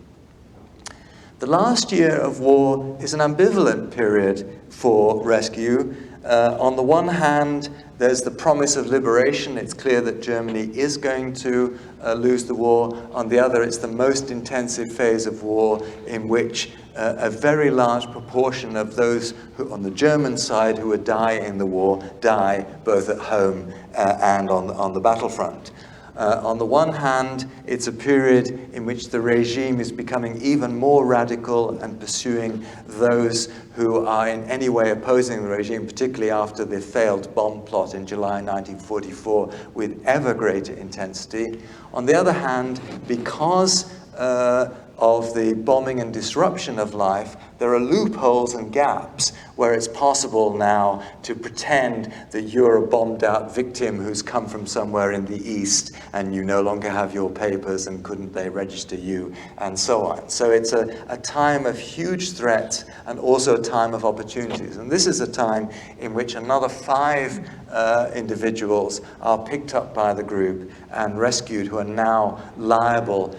The last year of war is an ambivalent period for rescue. On the one hand, there's the promise of liberation. It's clear that Germany is going to lose the war. On the other, it's the most intensive phase of war in which a very large proportion of those who, on the German side who would die in the war, die both at home and on the battlefront. On the one hand, it's a period in which the regime is becoming even more radical and pursuing those who are in any way opposing the regime, particularly after the failed bomb plot in July 1944, with ever greater intensity. On the other hand, because of the bombing and disruption of life, there are loopholes and gaps where it's possible now to pretend that you're a bombed-out victim who's come from somewhere in the East and you no longer have your papers and couldn't they register you, and so on. So it's a time of huge threats and also a time of opportunities. And this is a time in which another 5 individuals are picked up by the group and rescued who are now liable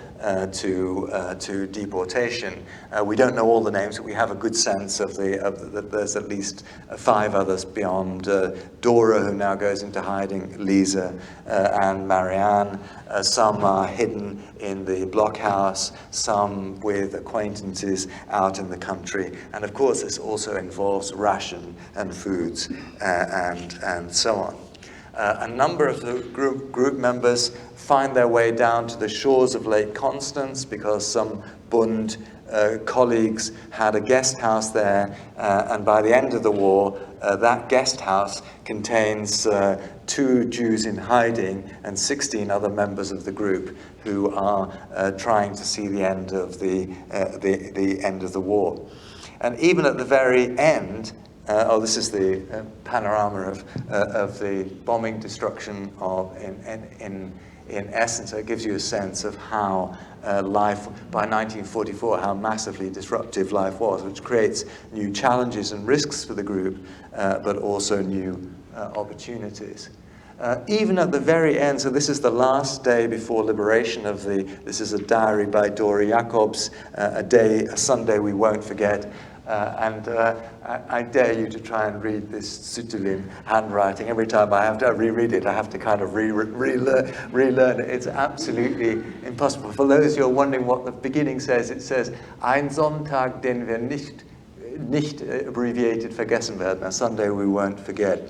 to deportation. We don't know all the names, but we have a good sense of that there's at least 5 others beyond Dora, who now goes into hiding, Lisa and Marianne. Some are hidden in the blockhouse, some with acquaintances out in the country. And of course, this also involves ration and foods and so on. A number of the group members find their way down to the shores of Lake Constance because some Bund colleagues had a guest house there, and by the end of the war, that guest house contains 2 Jews in hiding and 16 other members of the group who are trying to see the end of the end of the war. And even at the very end, this is the panorama of the bombing destruction in Essen. So it gives you a sense of how life, by 1944, how massively disruptive life was, which creates new challenges and risks for the group, but also new opportunities. Even at the very end, so this is the last day before liberation this is a diary by Dora Jacobs, a Sunday we won't forget. I dare you to try and read this Sütterlin handwriting. Every time I have to reread it, I have to kind of relearn it. It's absolutely impossible. For those who are wondering what the beginning says, it says, Ein Sonntag, den wir nicht abbreviated vergessen werden. A Sunday we won't forget.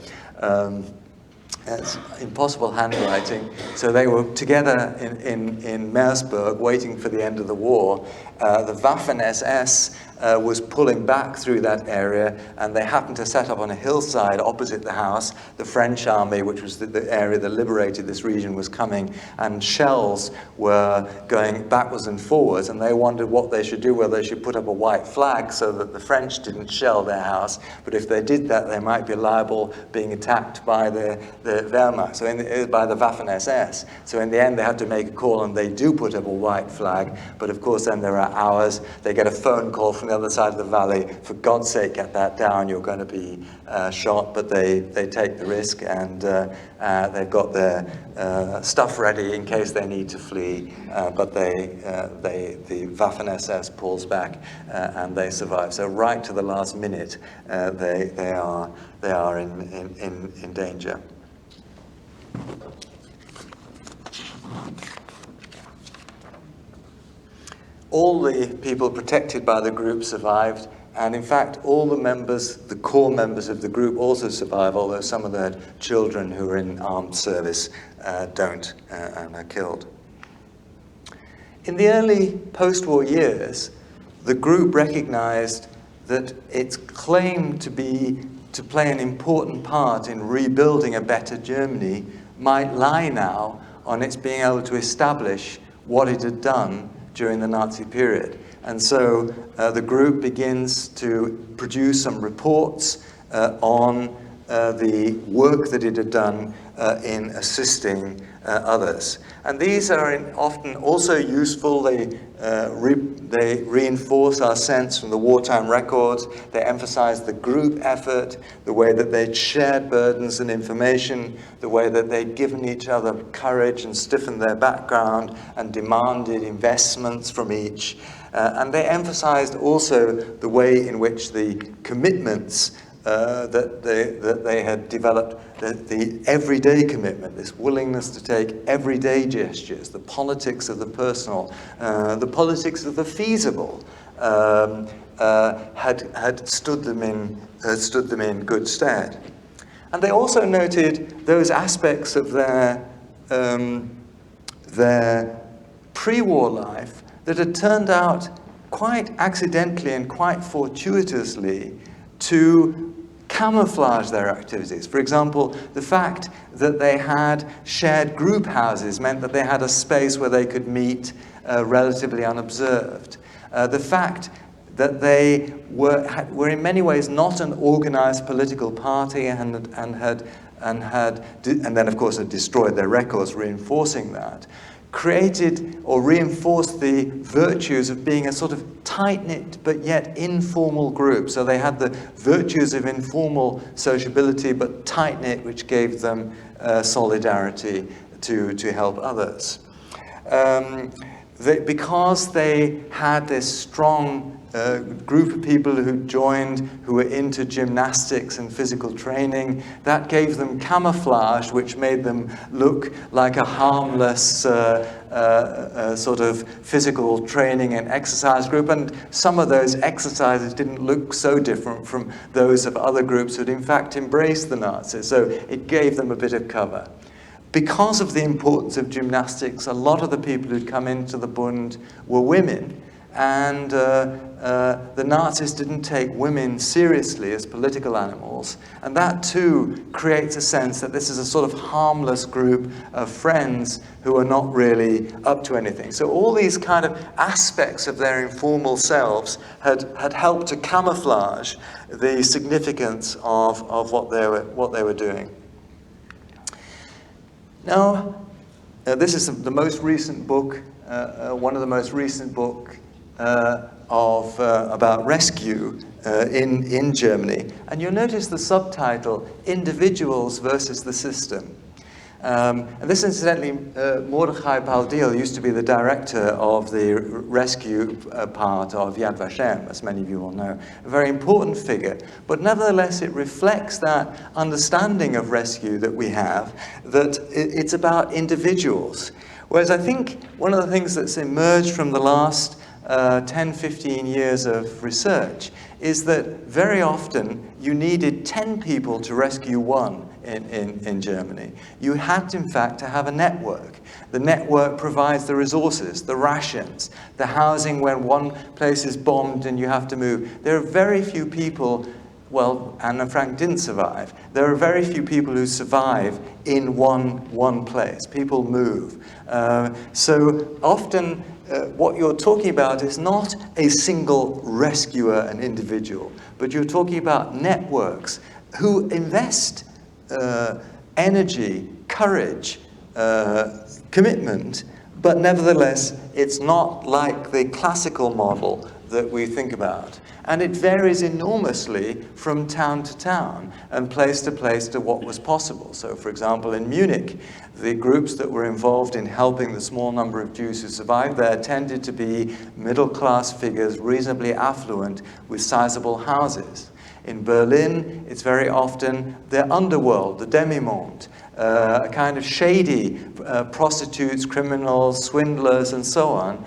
It's impossible handwriting. So they were together in Meersburg waiting for the end of the war. The Waffen-SS was pulling back through that area, and they happened to set up on a hillside opposite the house. The French army, which was the area that liberated this region, was coming, and shells were going backwards and forwards, and they wondered what they should do, whether they should put up a white flag so that the French didn't shell their house, but if they did that, they might be liable being attacked by the Wehrmacht, by the Waffen-SS. So in the end, they had to make a call, and they do put up a white flag, but of course then there are hours. They get a phone call from the other side of the valley, for God's sake, get that down, you're going to be shot, but they take the risk, and they've got their stuff ready in case they need to flee, but the Waffen-SS pulls back, and they survive. So right to the last minute, they are in danger. All the people protected by the group survived, and in fact, all the members, the core members of the group also survive, although some of their children who are in armed service don't and are killed. In the early post-war years, the group recognized that its claim to play an important part in rebuilding a better Germany might lie now on its being able to establish what it had done during the Nazi period. And so the group begins to produce some reports on the work that it had done in assisting others. And these are often also useful. They reinforce our sense from the wartime records. They emphasize the group effort, the way that they'd shared burdens and information, the way that they'd given each other courage and stiffened their background and demanded investments from each. And they emphasized also the way in which the commitments that they had developed, the everyday commitment, this willingness to take everyday gestures, the politics of the personal, the politics of the feasible, had stood them in good stead. And they also noted those aspects of their pre-war life that had turned out quite accidentally and quite fortuitously to camouflage their activities. For example, the fact that they had shared group houses meant that they had a space where they could meet relatively unobserved. The fact that they were in many ways not an organized political party and then of course had destroyed their records, reinforcing that, created or reinforced the virtues of being a sort of tight-knit but yet informal group. So they had the virtues of informal sociability but tight-knit, which gave them solidarity to help others. Because they had this strong group of people who joined, who were into gymnastics and physical training, that gave them camouflage, which made them look like a harmless sort of physical training and exercise group. And some of those exercises didn't look so different from those of other groups who had in fact embraced the Nazis. So it gave them a bit of cover. Because of the importance of gymnastics, a lot of the people who'd come into the Bund were women. And the Nazis didn't take women seriously as political animals. And that too creates a sense that this is a sort of harmless group of friends who are not really up to anything. So all these kind of aspects of their informal selves had helped to camouflage the significance of what they were doing. Now, this is the most recent book, one of the most recent books about rescue in Germany. And you'll notice the subtitle, Individuals versus the System. And this, incidentally, Mordechai Baldil used to be the director of the rescue part of Yad Vashem, as many of you will know. A very important figure. But nevertheless, it reflects that understanding of rescue that we have, that it's about individuals. Whereas I think one of the things that's emerged from the last 10, 15 years of research is that very often you needed 10 people to rescue one in Germany. You had, in fact, to have a network. The network provides the resources, the rations, the housing when one place is bombed and you have to move. There are very few people, well, Anne Frank didn't survive. There are very few people who survive in one place. People move. So often what you're talking about is not a single rescuer, an individual, but you're talking about networks who invest energy, courage, commitment, but nevertheless, it's not like the classical model that we think about. And it varies enormously from town to town and place to place to what was possible. So, for example, in Munich, the groups that were involved in helping the small number of Jews who survived there tended to be middle-class figures, reasonably affluent, with sizable houses. In Berlin, it's very often the underworld, the demi-monde, a kind of shady prostitutes, criminals, swindlers, and so on,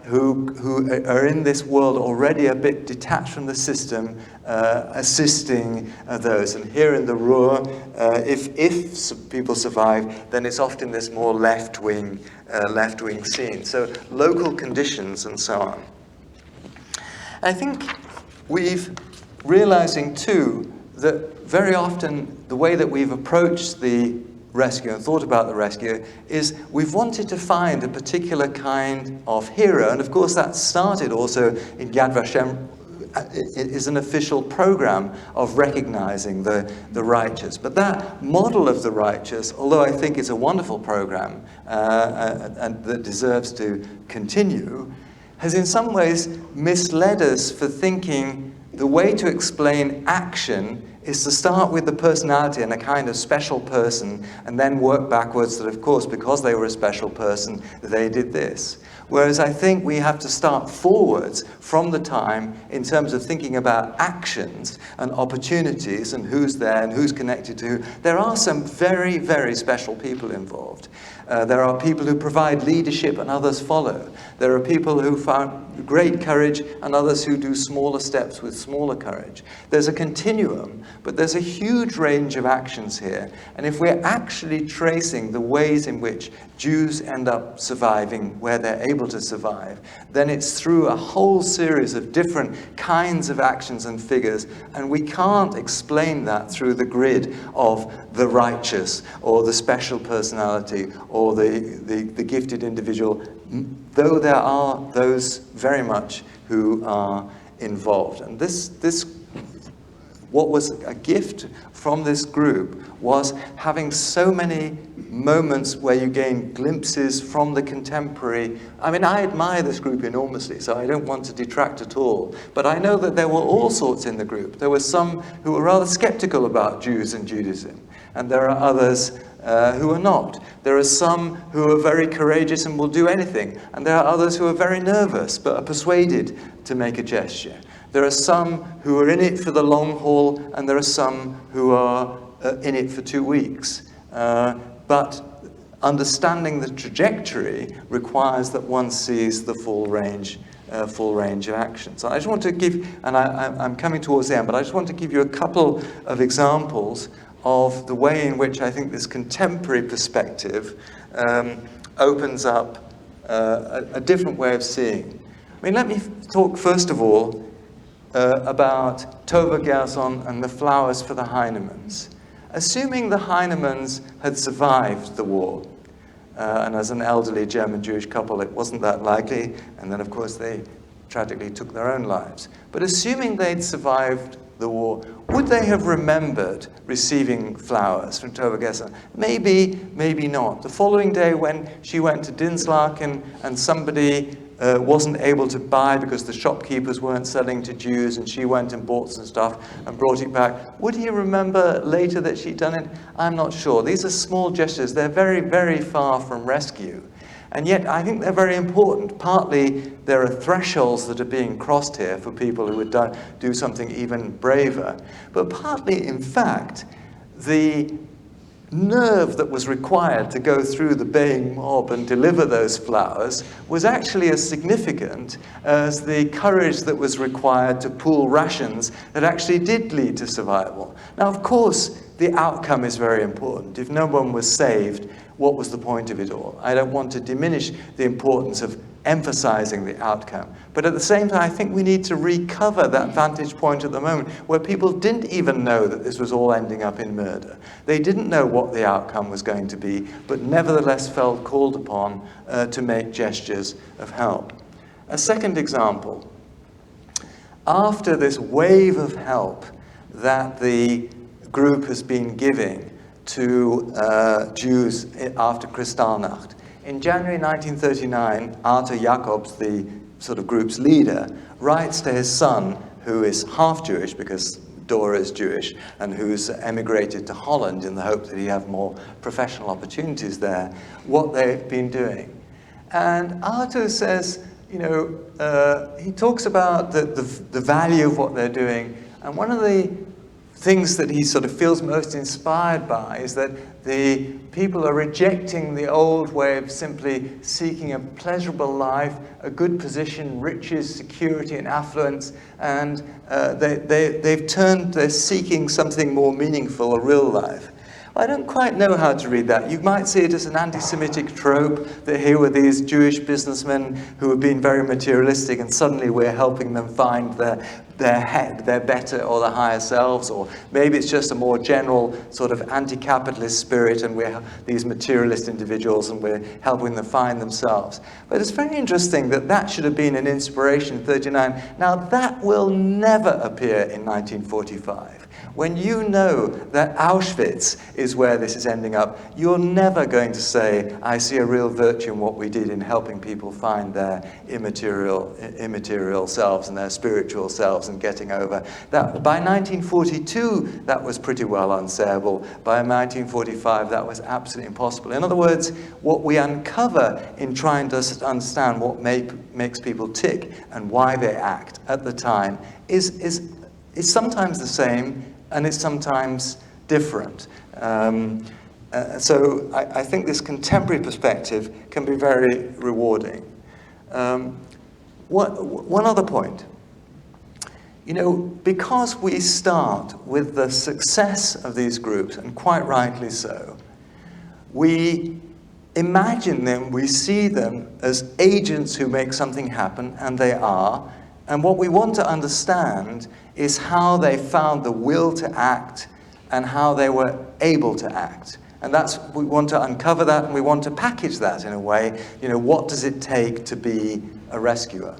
who are in this world already a bit detached from the system, assisting those. And here in the Ruhr, if people survive, then it's often this more left-wing scene. So local conditions and so on. I think we've realizing too that very often the way that we've approached the rescue and thought about the rescue is we've wanted to find a particular kind of hero, and of course that started also in Yad Vashem. It is an official program of recognizing the righteous. But that model of the righteous, although I think it's a wonderful program and that deserves to continue, has in some ways misled us for thinking the way to explain action is to start with the personality and a kind of special person and then work backwards that, of course, because they were a special person, they did this. Whereas I think we have to start forwards from the time in terms of thinking about actions and opportunities and who's there and who's connected to who. There are some very, very special people involved. There are people who provide leadership and others follow. There are people who found great courage and others who do smaller steps with smaller courage. There's a continuum, but there's a huge range of actions here. And if we're actually tracing the ways in which Jews end up surviving, where they're able to survive, then it's through a whole series of different kinds of actions and figures, and we can't explain that through the grid of the righteous or the special personality or the gifted individual, though there are those very much who are involved. And this what was a gift from this group was having so many moments where you gain glimpses from the contemporary. I mean, I admire this group enormously, so I don't want to detract at all. But I know that there were all sorts in the group. There were some who were rather skeptical about Jews and Judaism, and there are others who are not. There are some who are very courageous and will do anything, and there are others who are very nervous but are persuaded to make a gesture. There are some who are in it for the long haul, and there are some who are in it for 2 weeks. But understanding the trajectory requires that one sees the full range of actions. So I just want to give, and I'm coming towards the end, but I just want to give you a couple of examples of the way in which I think this contemporary perspective opens up a different way of seeing. I mean, let me talk first of all about Tove Gerson and the flowers for the Heinemanns. Assuming the Heinemanns had survived the war, and as an elderly German-Jewish couple, it wasn't that likely, and then, of course, they tragically took their own lives. But assuming they'd survived the war, would they have remembered receiving flowers from Tove Gerson? Maybe, maybe not. The following day when she went to Dinslaken and somebody wasn't able to buy because the shopkeepers weren't selling to Jews, and she went and bought some stuff and brought it back. Would he remember later that she'd done it? I'm not sure. These are small gestures. They're very, very far from rescue. And yet I think they're very important. Partly there are thresholds that are being crossed here for people who would do something even braver. But partly, in fact, the nerve that was required to go through the baying mob and deliver those flowers was actually as significant as the courage that was required to pool rations that actually did lead to survival. Now, of course, the outcome is very important. If no one was saved, what was the point of it all? I don't want to diminish the importance of emphasizing the outcome. But at the same time, I think we need to recover that vantage point at the moment where people didn't even know that this was all ending up in murder. They didn't know what the outcome was going to be, but nevertheless felt called upon to make gestures of help. A second example, after this wave of help that the group has been giving to Jews after Kristallnacht, in January 1939, Arthur Jacobs, the sort of group's leader, writes to his son, who is half Jewish because Dora is Jewish, and who's emigrated to Holland in the hope that he'd have more professional opportunities there, what they've been doing. And Arthur says, you know, he talks about the value of what they're doing, and one of the things that he sort of feels most inspired by is that the people are rejecting the old way of simply seeking a pleasurable life, a good position, riches, security, and affluence, and they're seeking something more meaningful, a real life. I don't quite know how to read that. You might see it as an anti-Semitic trope that here were these Jewish businessmen who have been very materialistic and suddenly we're helping them find their better or their higher selves, or maybe it's just a more general sort of anti-capitalist spirit and we're these materialist individuals and we're helping them find themselves. But it's very interesting that that should have been an inspiration in 1939. Now that will never appear in 1945. When you know that Auschwitz is where this is ending up, you're never going to say, I see a real virtue in what we did in helping people find their immaterial selves and their spiritual selves and getting over that. By 1942, that was pretty well unsayable. By 1945, that was absolutely impossible. In other words, what we uncover in trying to understand what makes people tick and why they act at the time is sometimes the same, and it's sometimes different. So I think this contemporary perspective can be very rewarding. One other point. You know, because we start with the success of these groups, and quite rightly so, we imagine them, we see them as agents who make something happen, and they are. And what we want to understand is how they found the will to act and how they were able to act. And we want to uncover that, and we want to package that in a way. You know, what does it take to be a rescuer?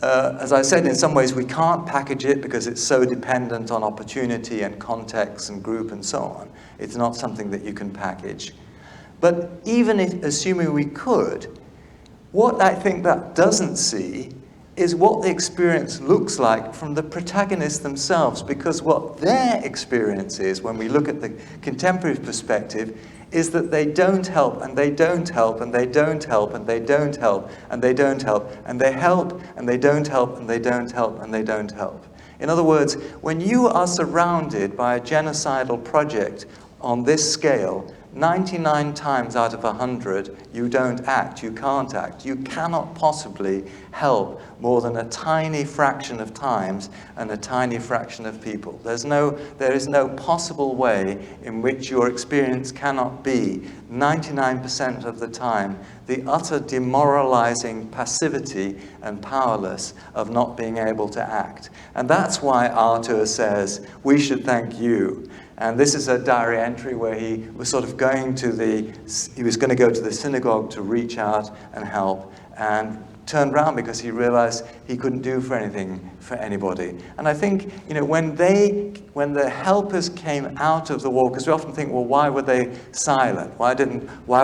As I said, in some ways we can't package it because it's so dependent on opportunity and context and group and so on. It's not something that you can package. But even assuming we could, what I think that doesn't see is what the experience looks like from the protagonists themselves, because what their experience is, when we look at the contemporary perspective, is that they don't help, and they don't help, and they don't help, and they don't help, and they don't help, and they help, and they don't help, and they don't help, and they don't help. In other words, when you are surrounded by a genocidal project on this scale, 99 times out of 100, you don't act, you can't act. You cannot possibly help more than a tiny fraction of times and a tiny fraction of people. There is no possible way in which your experience cannot be 99% of the time the utter demoralizing passivity and powerless of not being able to act. And that's why Arthur says, we should thank you. And this is a diary entry where he was sort of going to go to the synagogue to reach out and help, and turned around because he realized he couldn't do anything for anybody. And I think, you know, when the helpers came out of the war, because we often think, well, why were they silent? Why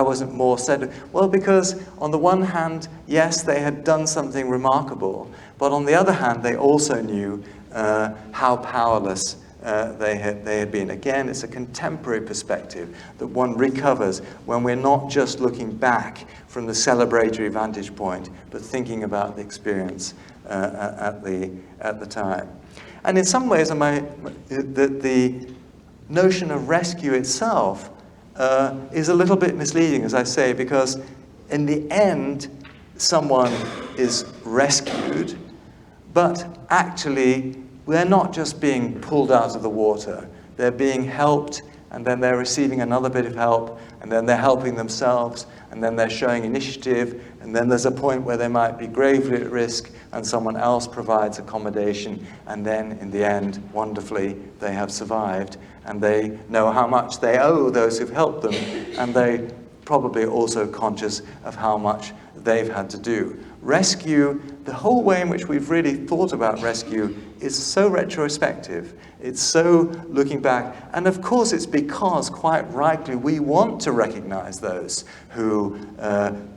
wasn't more said? Well, because on the one hand, yes, they had done something remarkable, but on the other hand, they also knew how powerless they had been. Again, it's a contemporary perspective that one recovers when we're not just looking back from the celebratory vantage point, but thinking about the experience at the time. And in some ways, the notion of rescue itself is a little bit misleading, as I say, because in the end, someone is rescued, but actually, we're not just being pulled out of the water. they're being helped, and then they're receiving another bit of help, and then they're helping themselves, and then they're showing initiative, and then there's a point where they might be gravely at risk, and someone else provides accommodation, and then in the end, wonderfully, they have survived, and they know how much they owe those who've helped them, and they probably also conscious of how much they've had to do. Rescue, the whole way in which we've really thought about rescue is so retrospective. It's so looking back. And of course it's because, quite rightly, we want to recognize those who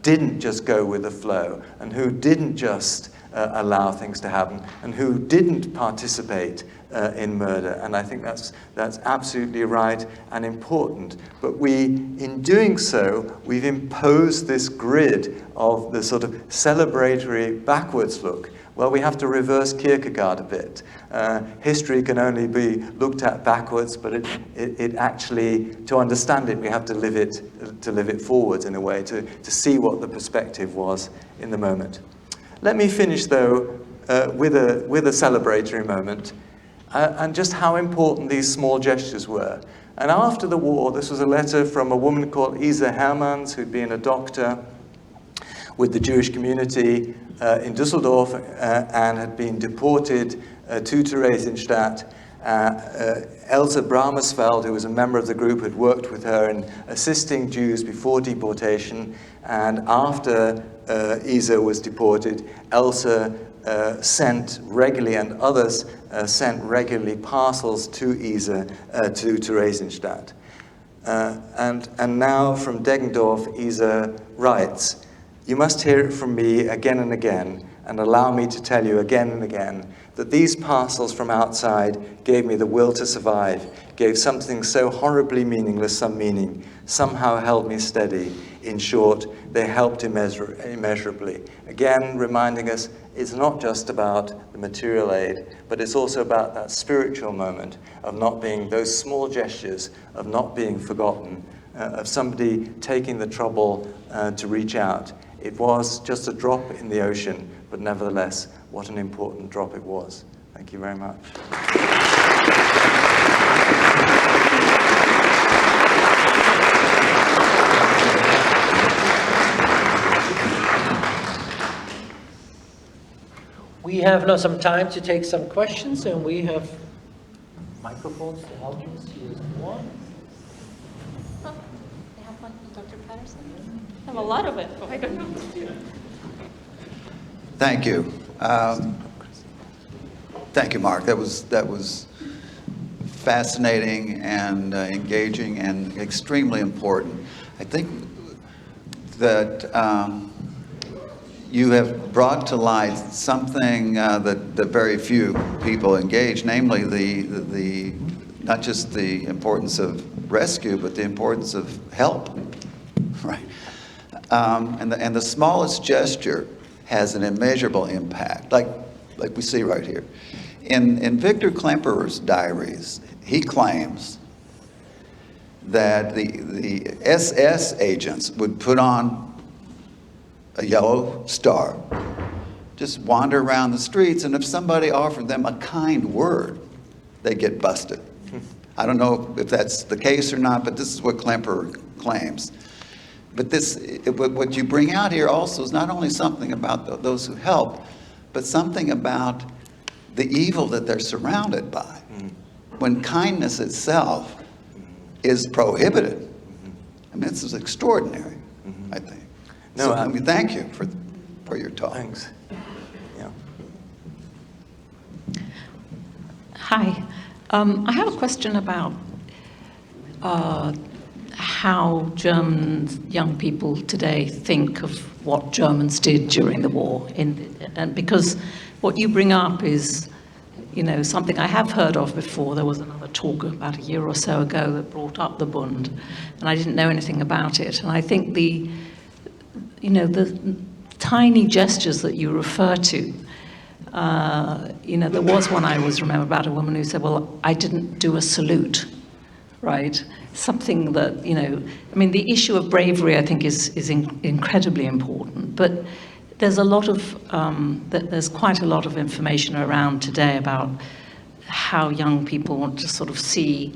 didn't just go with the flow, and who didn't just allow things to happen, and who didn't participate in murder. And I think that's absolutely right and important. But in doing so, we've imposed this grid of the sort of celebratory backwards look. Well, we have to reverse Kierkegaard a bit. History can only be looked at backwards, but it actually, to understand it, we have to live it forwards in a way, to see what the perspective was in the moment. Let me finish, though, with a celebratory moment, and just how important these small gestures were. And after the war, this was a letter from a woman called Isa Heinemanns, who'd been a doctor with the Jewish community in Düsseldorf and had been deported to Theresienstadt. Elsa Bramesfeld, who was a member of the group, had worked with her in assisting Jews before deportation, and after Isa was deported, Elsa sent regularly, and others sent regularly, parcels to Isa to Theresienstadt. And now from Deggendorf, Isa writes, "You must hear it from me again and again, and allow me to tell you again and again that these parcels from outside gave me the will to survive, gave something so horribly meaningless some meaning, somehow held me steady. In short, they helped immeasurably." Again, reminding us it's not just about the material aid, but it's also about that spiritual moment of not being, those small gestures of not being forgotten, of somebody taking the trouble to reach out. It was just a drop in the ocean, but nevertheless, what an important drop it was. Thank you very much. We have now some time to take some questions, and we have microphones to help us. Here's one. Oh, they have one from Dr. Patterson. I have a lot of it, but I don't know. Thank you. Thank you, Mark. That was fascinating and engaging and extremely important. I think that you have brought to light something that very few people engage, namely the not just the importance of rescue, but the importance of help, right? And the smallest gesture has an immeasurable impact, like we see right here. In Victor Klemperer's diaries, he claims that the SS agents would put on a yellow star, just wander around the streets, and if somebody offered them a kind word, they'd get busted. I don't know if that's the case or not, but this is what Klemperer claims. But what you bring out here also is not only something about those who help, but something about the evil that they're surrounded by. When kindness itself is prohibited. I mean, this is extraordinary, I think. No, so, I mean, thank you for your talk. Thanks. Yeah. Hi. I have a question about how German young people today think of what Germans did during the war. And because what you bring up is, something I have heard of before. There was another talk about a year or so ago that brought up the Bund, and I didn't know anything about it. And I think the tiny gestures that you refer to, there was one I always remember about a woman who said, well, I didn't do a salute, right? Something that, the issue of bravery, I think, is incredibly important. But there's a lot of, there's quite a lot of information around today about how young people want to sort of see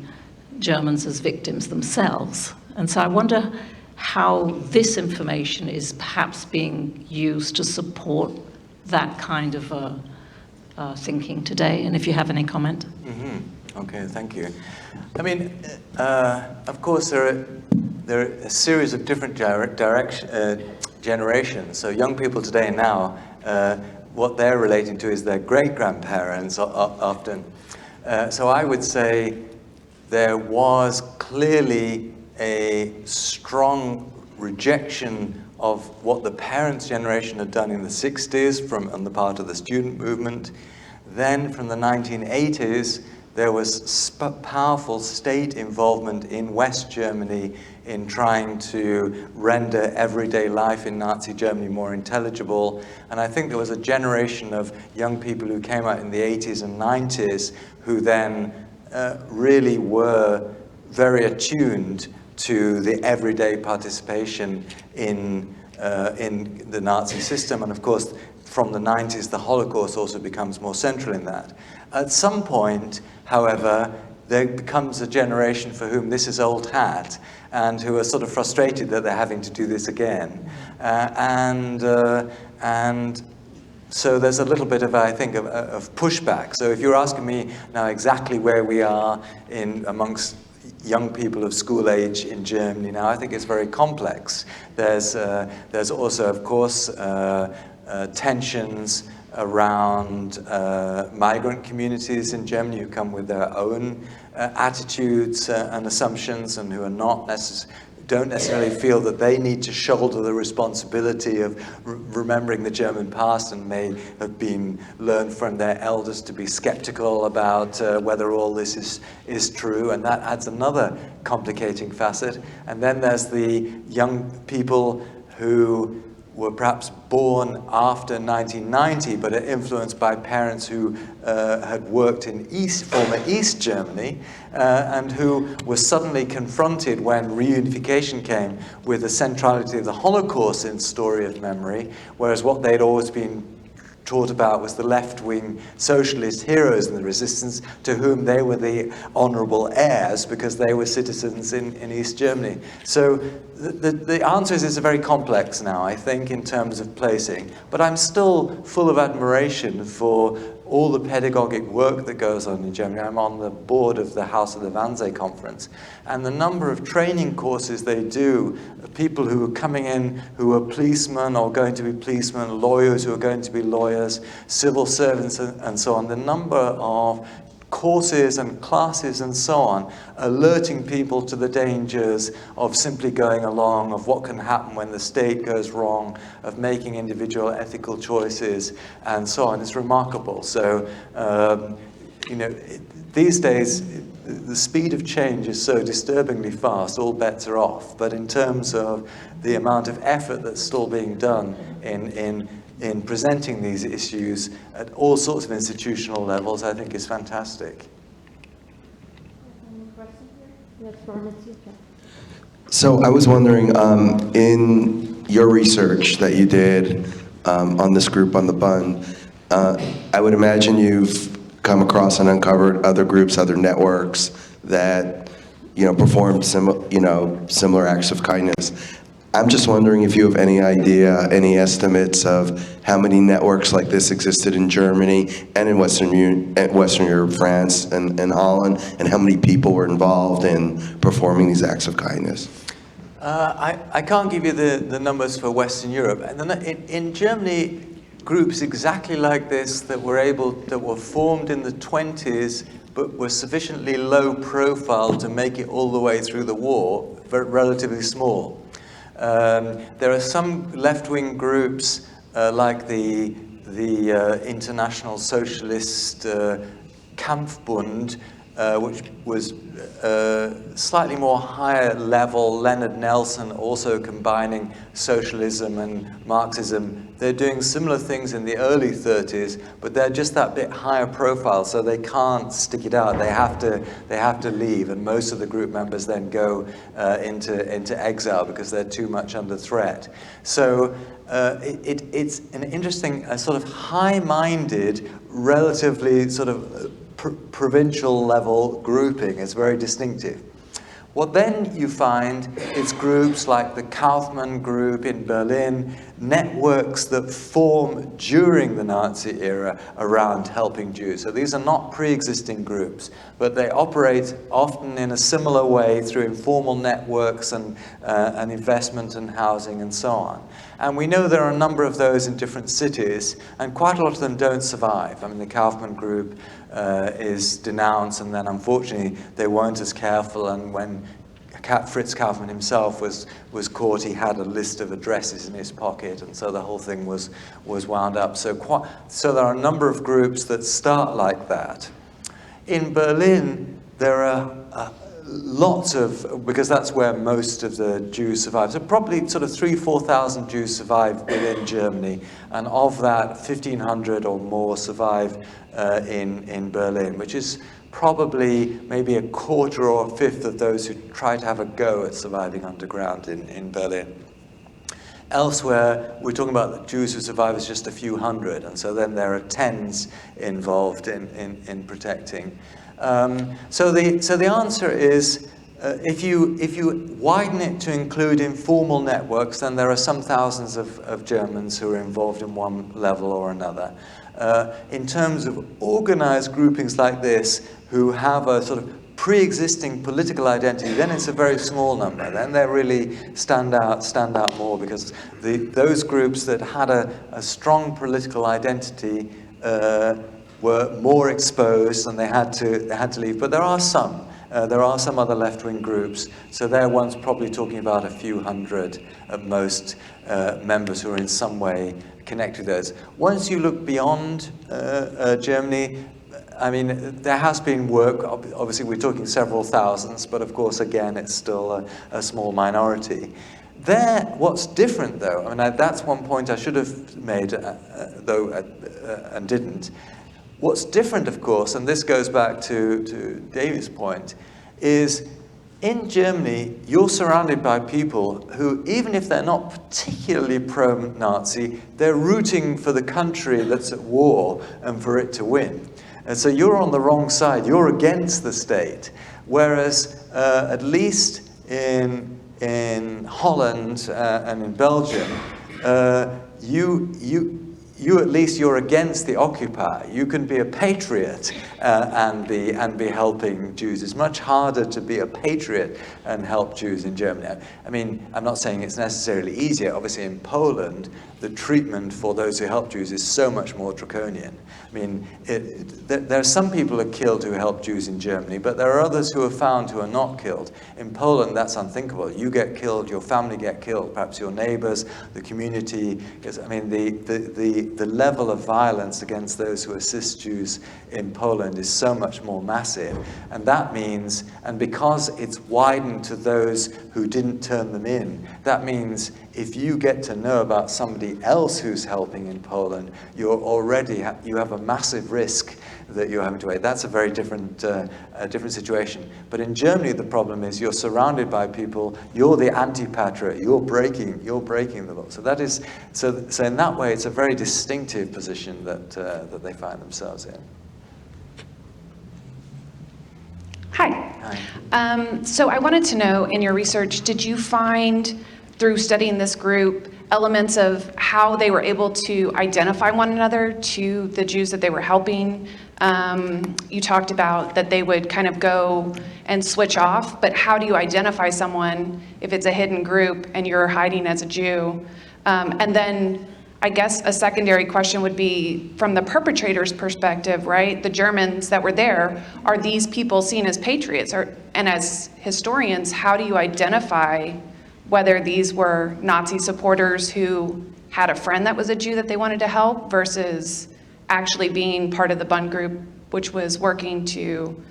Germans as victims themselves. And so I wonder how this information is perhaps being used to support that kind of thinking today, and if you have any comment. Mm-hmm. Okay, thank you. I mean, of course, there are a series of different generations. So young people today now, what they're relating to is their great-grandparents often. So I would say there was clearly a strong rejection of what the parents' generation had done in the 60s on the part of the student movement. Then from the 1980s, there was powerful state involvement in West Germany in trying to render everyday life in Nazi Germany more intelligible. And I think there was a generation of young people who came out in the 80s and 90s who then really were very attuned to the everyday participation in the Nazi system. And of course, from the 90s, the Holocaust also becomes more central in that. At some point, however, there becomes a generation for whom this is old hat and who are sort of frustrated that they're having to do this again. And so there's a little bit of, I think, of pushback. So if you're asking me now exactly where we are amongst young people of school age in Germany now, I think it's very complex. There's also, of course, tensions around migrant communities in Germany who come with their own attitudes and assumptions, and who are don't necessarily feel that they need to shoulder the responsibility of remembering the German past, and may have been learned from their elders to be skeptical about whether all this is true, and that adds another complicating facet. And then there's the young people who were perhaps born after 1990, but are influenced by parents who had worked in former East Germany, and who were suddenly confronted when reunification came with the centrality of the Holocaust in story of memory, whereas what they'd always been taught about was the left-wing socialist heroes in the resistance, to whom they were the honorable heirs because they were citizens in East Germany. So the answer is very complex now, I think, in terms of placing. But I'm still full of admiration for all the pedagogic work that goes on in Germany. I'm on the board of the House of the Wannsee Conference, and the number of training courses they do, people who are coming in who are policemen or going to be policemen, lawyers who are going to be lawyers, civil servants, and so on. The number of courses and classes and so on, alerting people to the dangers of simply going along, of what can happen when the state goes wrong, of making individual ethical choices, and so on. It's remarkable. So, these days, the speed of change is so disturbingly fast, all bets are off. But in terms of the amount of effort that's still being done in presenting these issues at all sorts of institutional levels, I think is fantastic. So I was wondering, in your research that you did on this group on the Bund, I would imagine you've come across and uncovered other groups, other networks that performed similar acts of kindness. I'm just wondering if you have any idea, any estimates of how many networks like this existed in Germany and in Western Europe, France, and Holland, and how many people were involved in performing these acts of kindness. I can't give you the numbers for Western Europe. And in Germany, groups exactly like this that were formed in the 20s, but were sufficiently low profile to make it all the way through the war, relatively small. There are some left-wing groups like the International Socialist Kampfbund, which was slightly more higher level. Leonard Nelson also combining socialism and Marxism. They're doing similar things in the early 30s, but they're just that bit higher profile, so they can't stick it out. They have to leave, and most of the group members then go into exile because they're too much under threat. So it's an interesting, sort of high-minded, relatively sort of provincial level grouping. It's very distinctive. What then you find is groups like the Kaufmann group in Berlin, networks that form during the Nazi era around helping Jews. So these are not pre-existing groups, but they operate often in a similar way through informal networks and investment and housing and so on. And we know there are a number of those in different cities, and quite a lot of them don't survive. I mean, the Kaufmann group is denounced, and then unfortunately they weren't as careful, and when Fritz Kaufmann himself was caught, he had a list of addresses in his pocket, and so the whole thing was wound up. So there are a number of groups that start like that. In Berlin, there are lots of, because that's where most of the Jews survive. So probably sort of 3,000-4,000 Jews survive within Germany, and of that, 1,500 or more survive in Berlin, which is probably maybe a quarter or a fifth of those who try to have a go at surviving underground in Berlin. Elsewhere, we're talking about the Jews who survive as just a few hundred, and so then there are tens involved in protecting. So the answer is, if you widen it to include informal networks, then there are some thousands of Germans who are involved in one level or another. In terms of organized groupings like this, who have a sort of pre-existing political identity, then it's a very small number. Then they really stand out more, because those groups that had a strong political identity were more exposed, and they had to leave. But there are some other left-wing groups. So they're ones probably talking about a few hundred at most members who are in some way connected to those. Once you look beyond Germany, I mean, there has been work. Obviously, we're talking several thousands, but of course, again, it's still a small minority. There, what's different, though, I mean, that's one point I should have made, and didn't. What's different, of course, and this goes back to David's point, is in Germany, you're surrounded by people who, even if they're not particularly pro-Nazi, they're rooting for the country that's at war and for it to win. And so you're on the wrong side. You're against the state. Whereas, at least in Holland and in Belgium, you at least you're against the occupier. You can be a patriot and be helping Jews. It's much harder to be a patriot and help Jews in Germany. I mean, I'm not saying it's necessarily easier. Obviously, in Poland, the treatment for those who help Jews is so much more draconian. I mean, there are some people who are killed who help Jews in Germany, but there are others who are found who are not killed. In Poland, that's unthinkable. You get killed, your family get killed, perhaps your neighbors, the community. I mean, the level of violence against those who assist Jews in Poland is so much more massive. And that means, and because it's widened to those who didn't turn them in, that means if you get to know about somebody else who's helping in Poland, you have a massive risk that you're having to wait. That's a very different situation. But in Germany, the problem is you're surrounded by people. You're the anti-patriot. You're breaking the law. So that is so in that way, it's a very distinctive position that they find themselves in. Hi. So I wanted to know, in your research, did you find, through studying this group, elements of how they were able to identify one another to the Jews that they were helping? You talked about that they would kind of go and switch off, but how do you identify someone if it's a hidden group and you're hiding as a Jew? And then I guess a secondary question would be from the perpetrator's perspective, right? The Germans that were there, are these people seen as patriots? And as historians, how do you identify whether these were Nazi supporters who had a friend that was a Jew that they wanted to help versus actually being part of the Bund group, which was working to,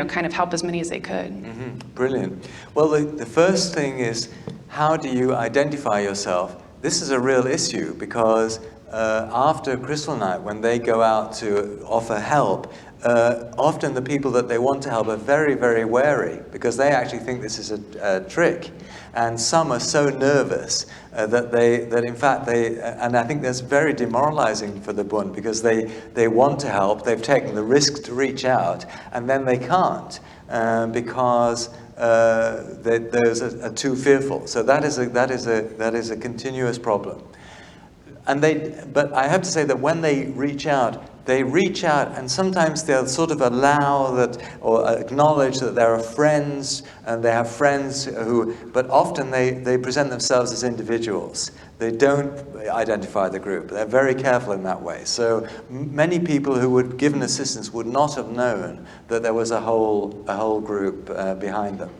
kind of help as many as they could? Mm-hmm. Brilliant. Well, the first thing is, how do you identify yourself? This is a real issue because after Kristallnacht, when they go out to offer help, often the people that they want to help are very, very wary because they actually think this is a trick. And some are so nervous that in fact and I think that's very demoralizing for the Bund because they want to help, they've taken the risk to reach out, and then they can't because those are too fearful. So that is a continuous problem. But I have to say that when they reach out and sometimes they'll sort of allow that or acknowledge that there are friends and they have friends but often they present themselves as individuals. They don't identify the group. They're very careful in that way. So many people who would given assistance would not have known that there was a whole group behind them.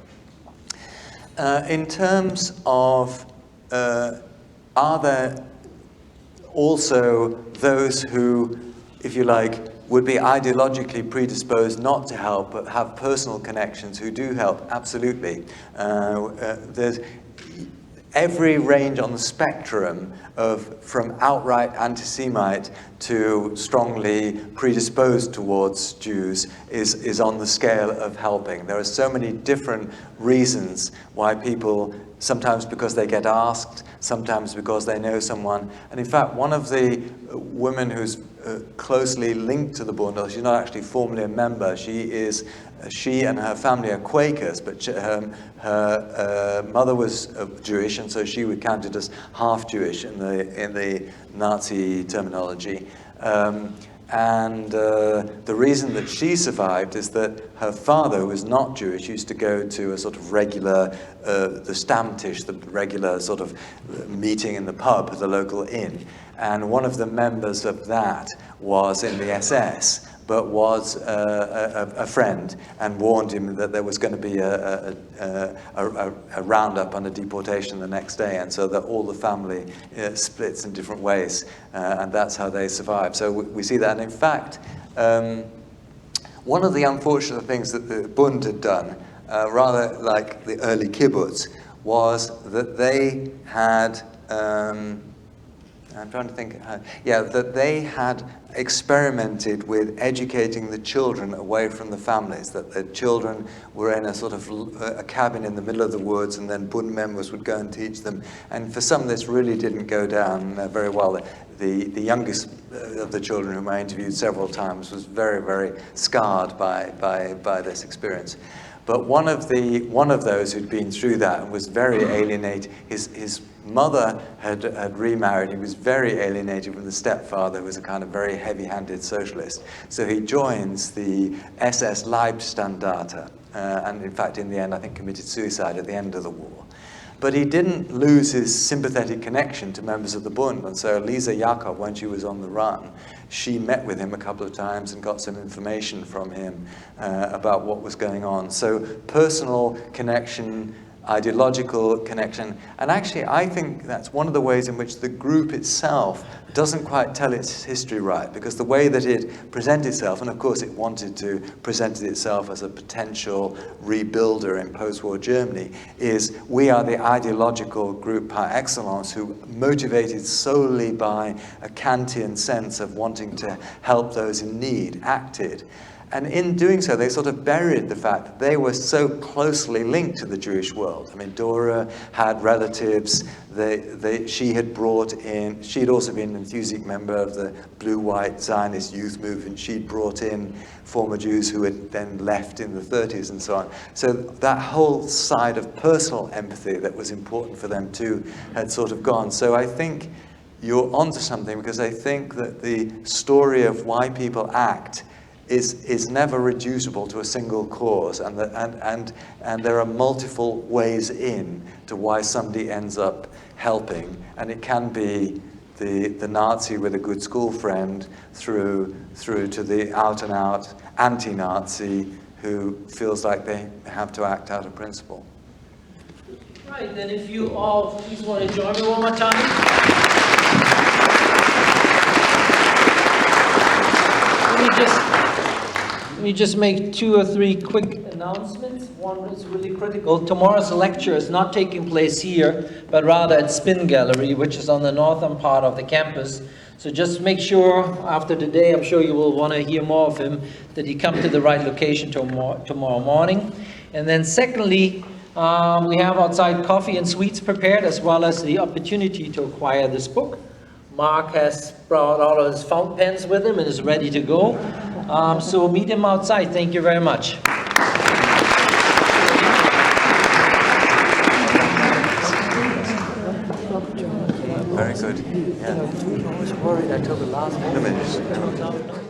In terms of are there also those who, if you like, would be ideologically predisposed not to help but have personal connections who do help? Absolutely. There's every range on the spectrum from outright anti-Semite to strongly predisposed towards Jews is on the scale of helping. There are so many different reasons why people, sometimes because they get asked, sometimes because they know someone. And in fact, one of the women who's closely linked to the Bund, she's not actually formally a member, she and her family are Quakers, but her mother was Jewish, and so she was counted as half Jewish in the Nazi terminology. And the reason that she survived is that her father, who was not Jewish, used to go to a sort of regular, the Stammtisch, the regular sort of meeting in the pub at the local inn. And one of the members of that was in the SS, but was a friend and warned him that there was going to be a roundup and a deportation the next day, and so that all the family splits in different ways, and that's how they survived. So we see that, and in fact, one of the unfortunate things that the Bund had done, rather like the early kibbutz, was that they had I'm trying to think. That they had experimented with educating the children away from the families, that the children were in a sort of a cabin in the middle of the woods, and then Bund members would go and teach them. And for some, this really didn't go down very well. The youngest of the children, whom I interviewed several times, was very, very scarred by this experience. But one of those who'd been through that and was very alienated, his mother had remarried. He was very alienated from the stepfather, who was a kind of very heavy-handed socialist. So he joins the SS Leibstandarte, and in fact, in the end, I think committed suicide at the end of the war. But he didn't lose his sympathetic connection to members of the Bund. And so Lisa Jakob, when she was on the run, she met with him a couple of times and got some information from him about what was going on. So personal connection, ideological connection. And actually, I think that's one of the ways in which the group itself doesn't quite tell its history right, because the way that it presented itself, and of course it wanted to present itself as a potential rebuilder in post-war Germany, is we are the ideological group par excellence who, motivated solely by a Kantian sense of wanting to help those in need, acted. And in doing so, they sort of buried the fact that they were so closely linked to the Jewish world. I mean, Dora had relatives. She had brought in, she'd also been an enthusiastic member of the blue-white Zionist youth movement. She'd brought in former Jews who had then left in the 30s and so on. So that whole side of personal empathy that was important for them too had sort of gone. So I think you're onto something, because I think that the story of why people act is never reducible to a single cause, and there are multiple ways in to why somebody ends up helping, and it can be the Nazi with a good school friend through to the out and out anti-Nazi who feels like they have to act out of principle. Right, then if you all please want to join me one more time. Let me just make 2 or 3 quick announcements. One is really critical. Tomorrow's lecture is not taking place here, but rather at Spin Gallery, which is on the northern part of the campus. So just make sure after today, I'm sure you will want to hear more of him, that he come to the right location tomorrow morning. And then secondly, we have outside coffee and sweets prepared, as well as the opportunity to acquire this book. Mark has brought all of his fountain pens with him and is ready to go. So meet him outside. Thank you very much. Very good. Yeah. I was worried I took the last one.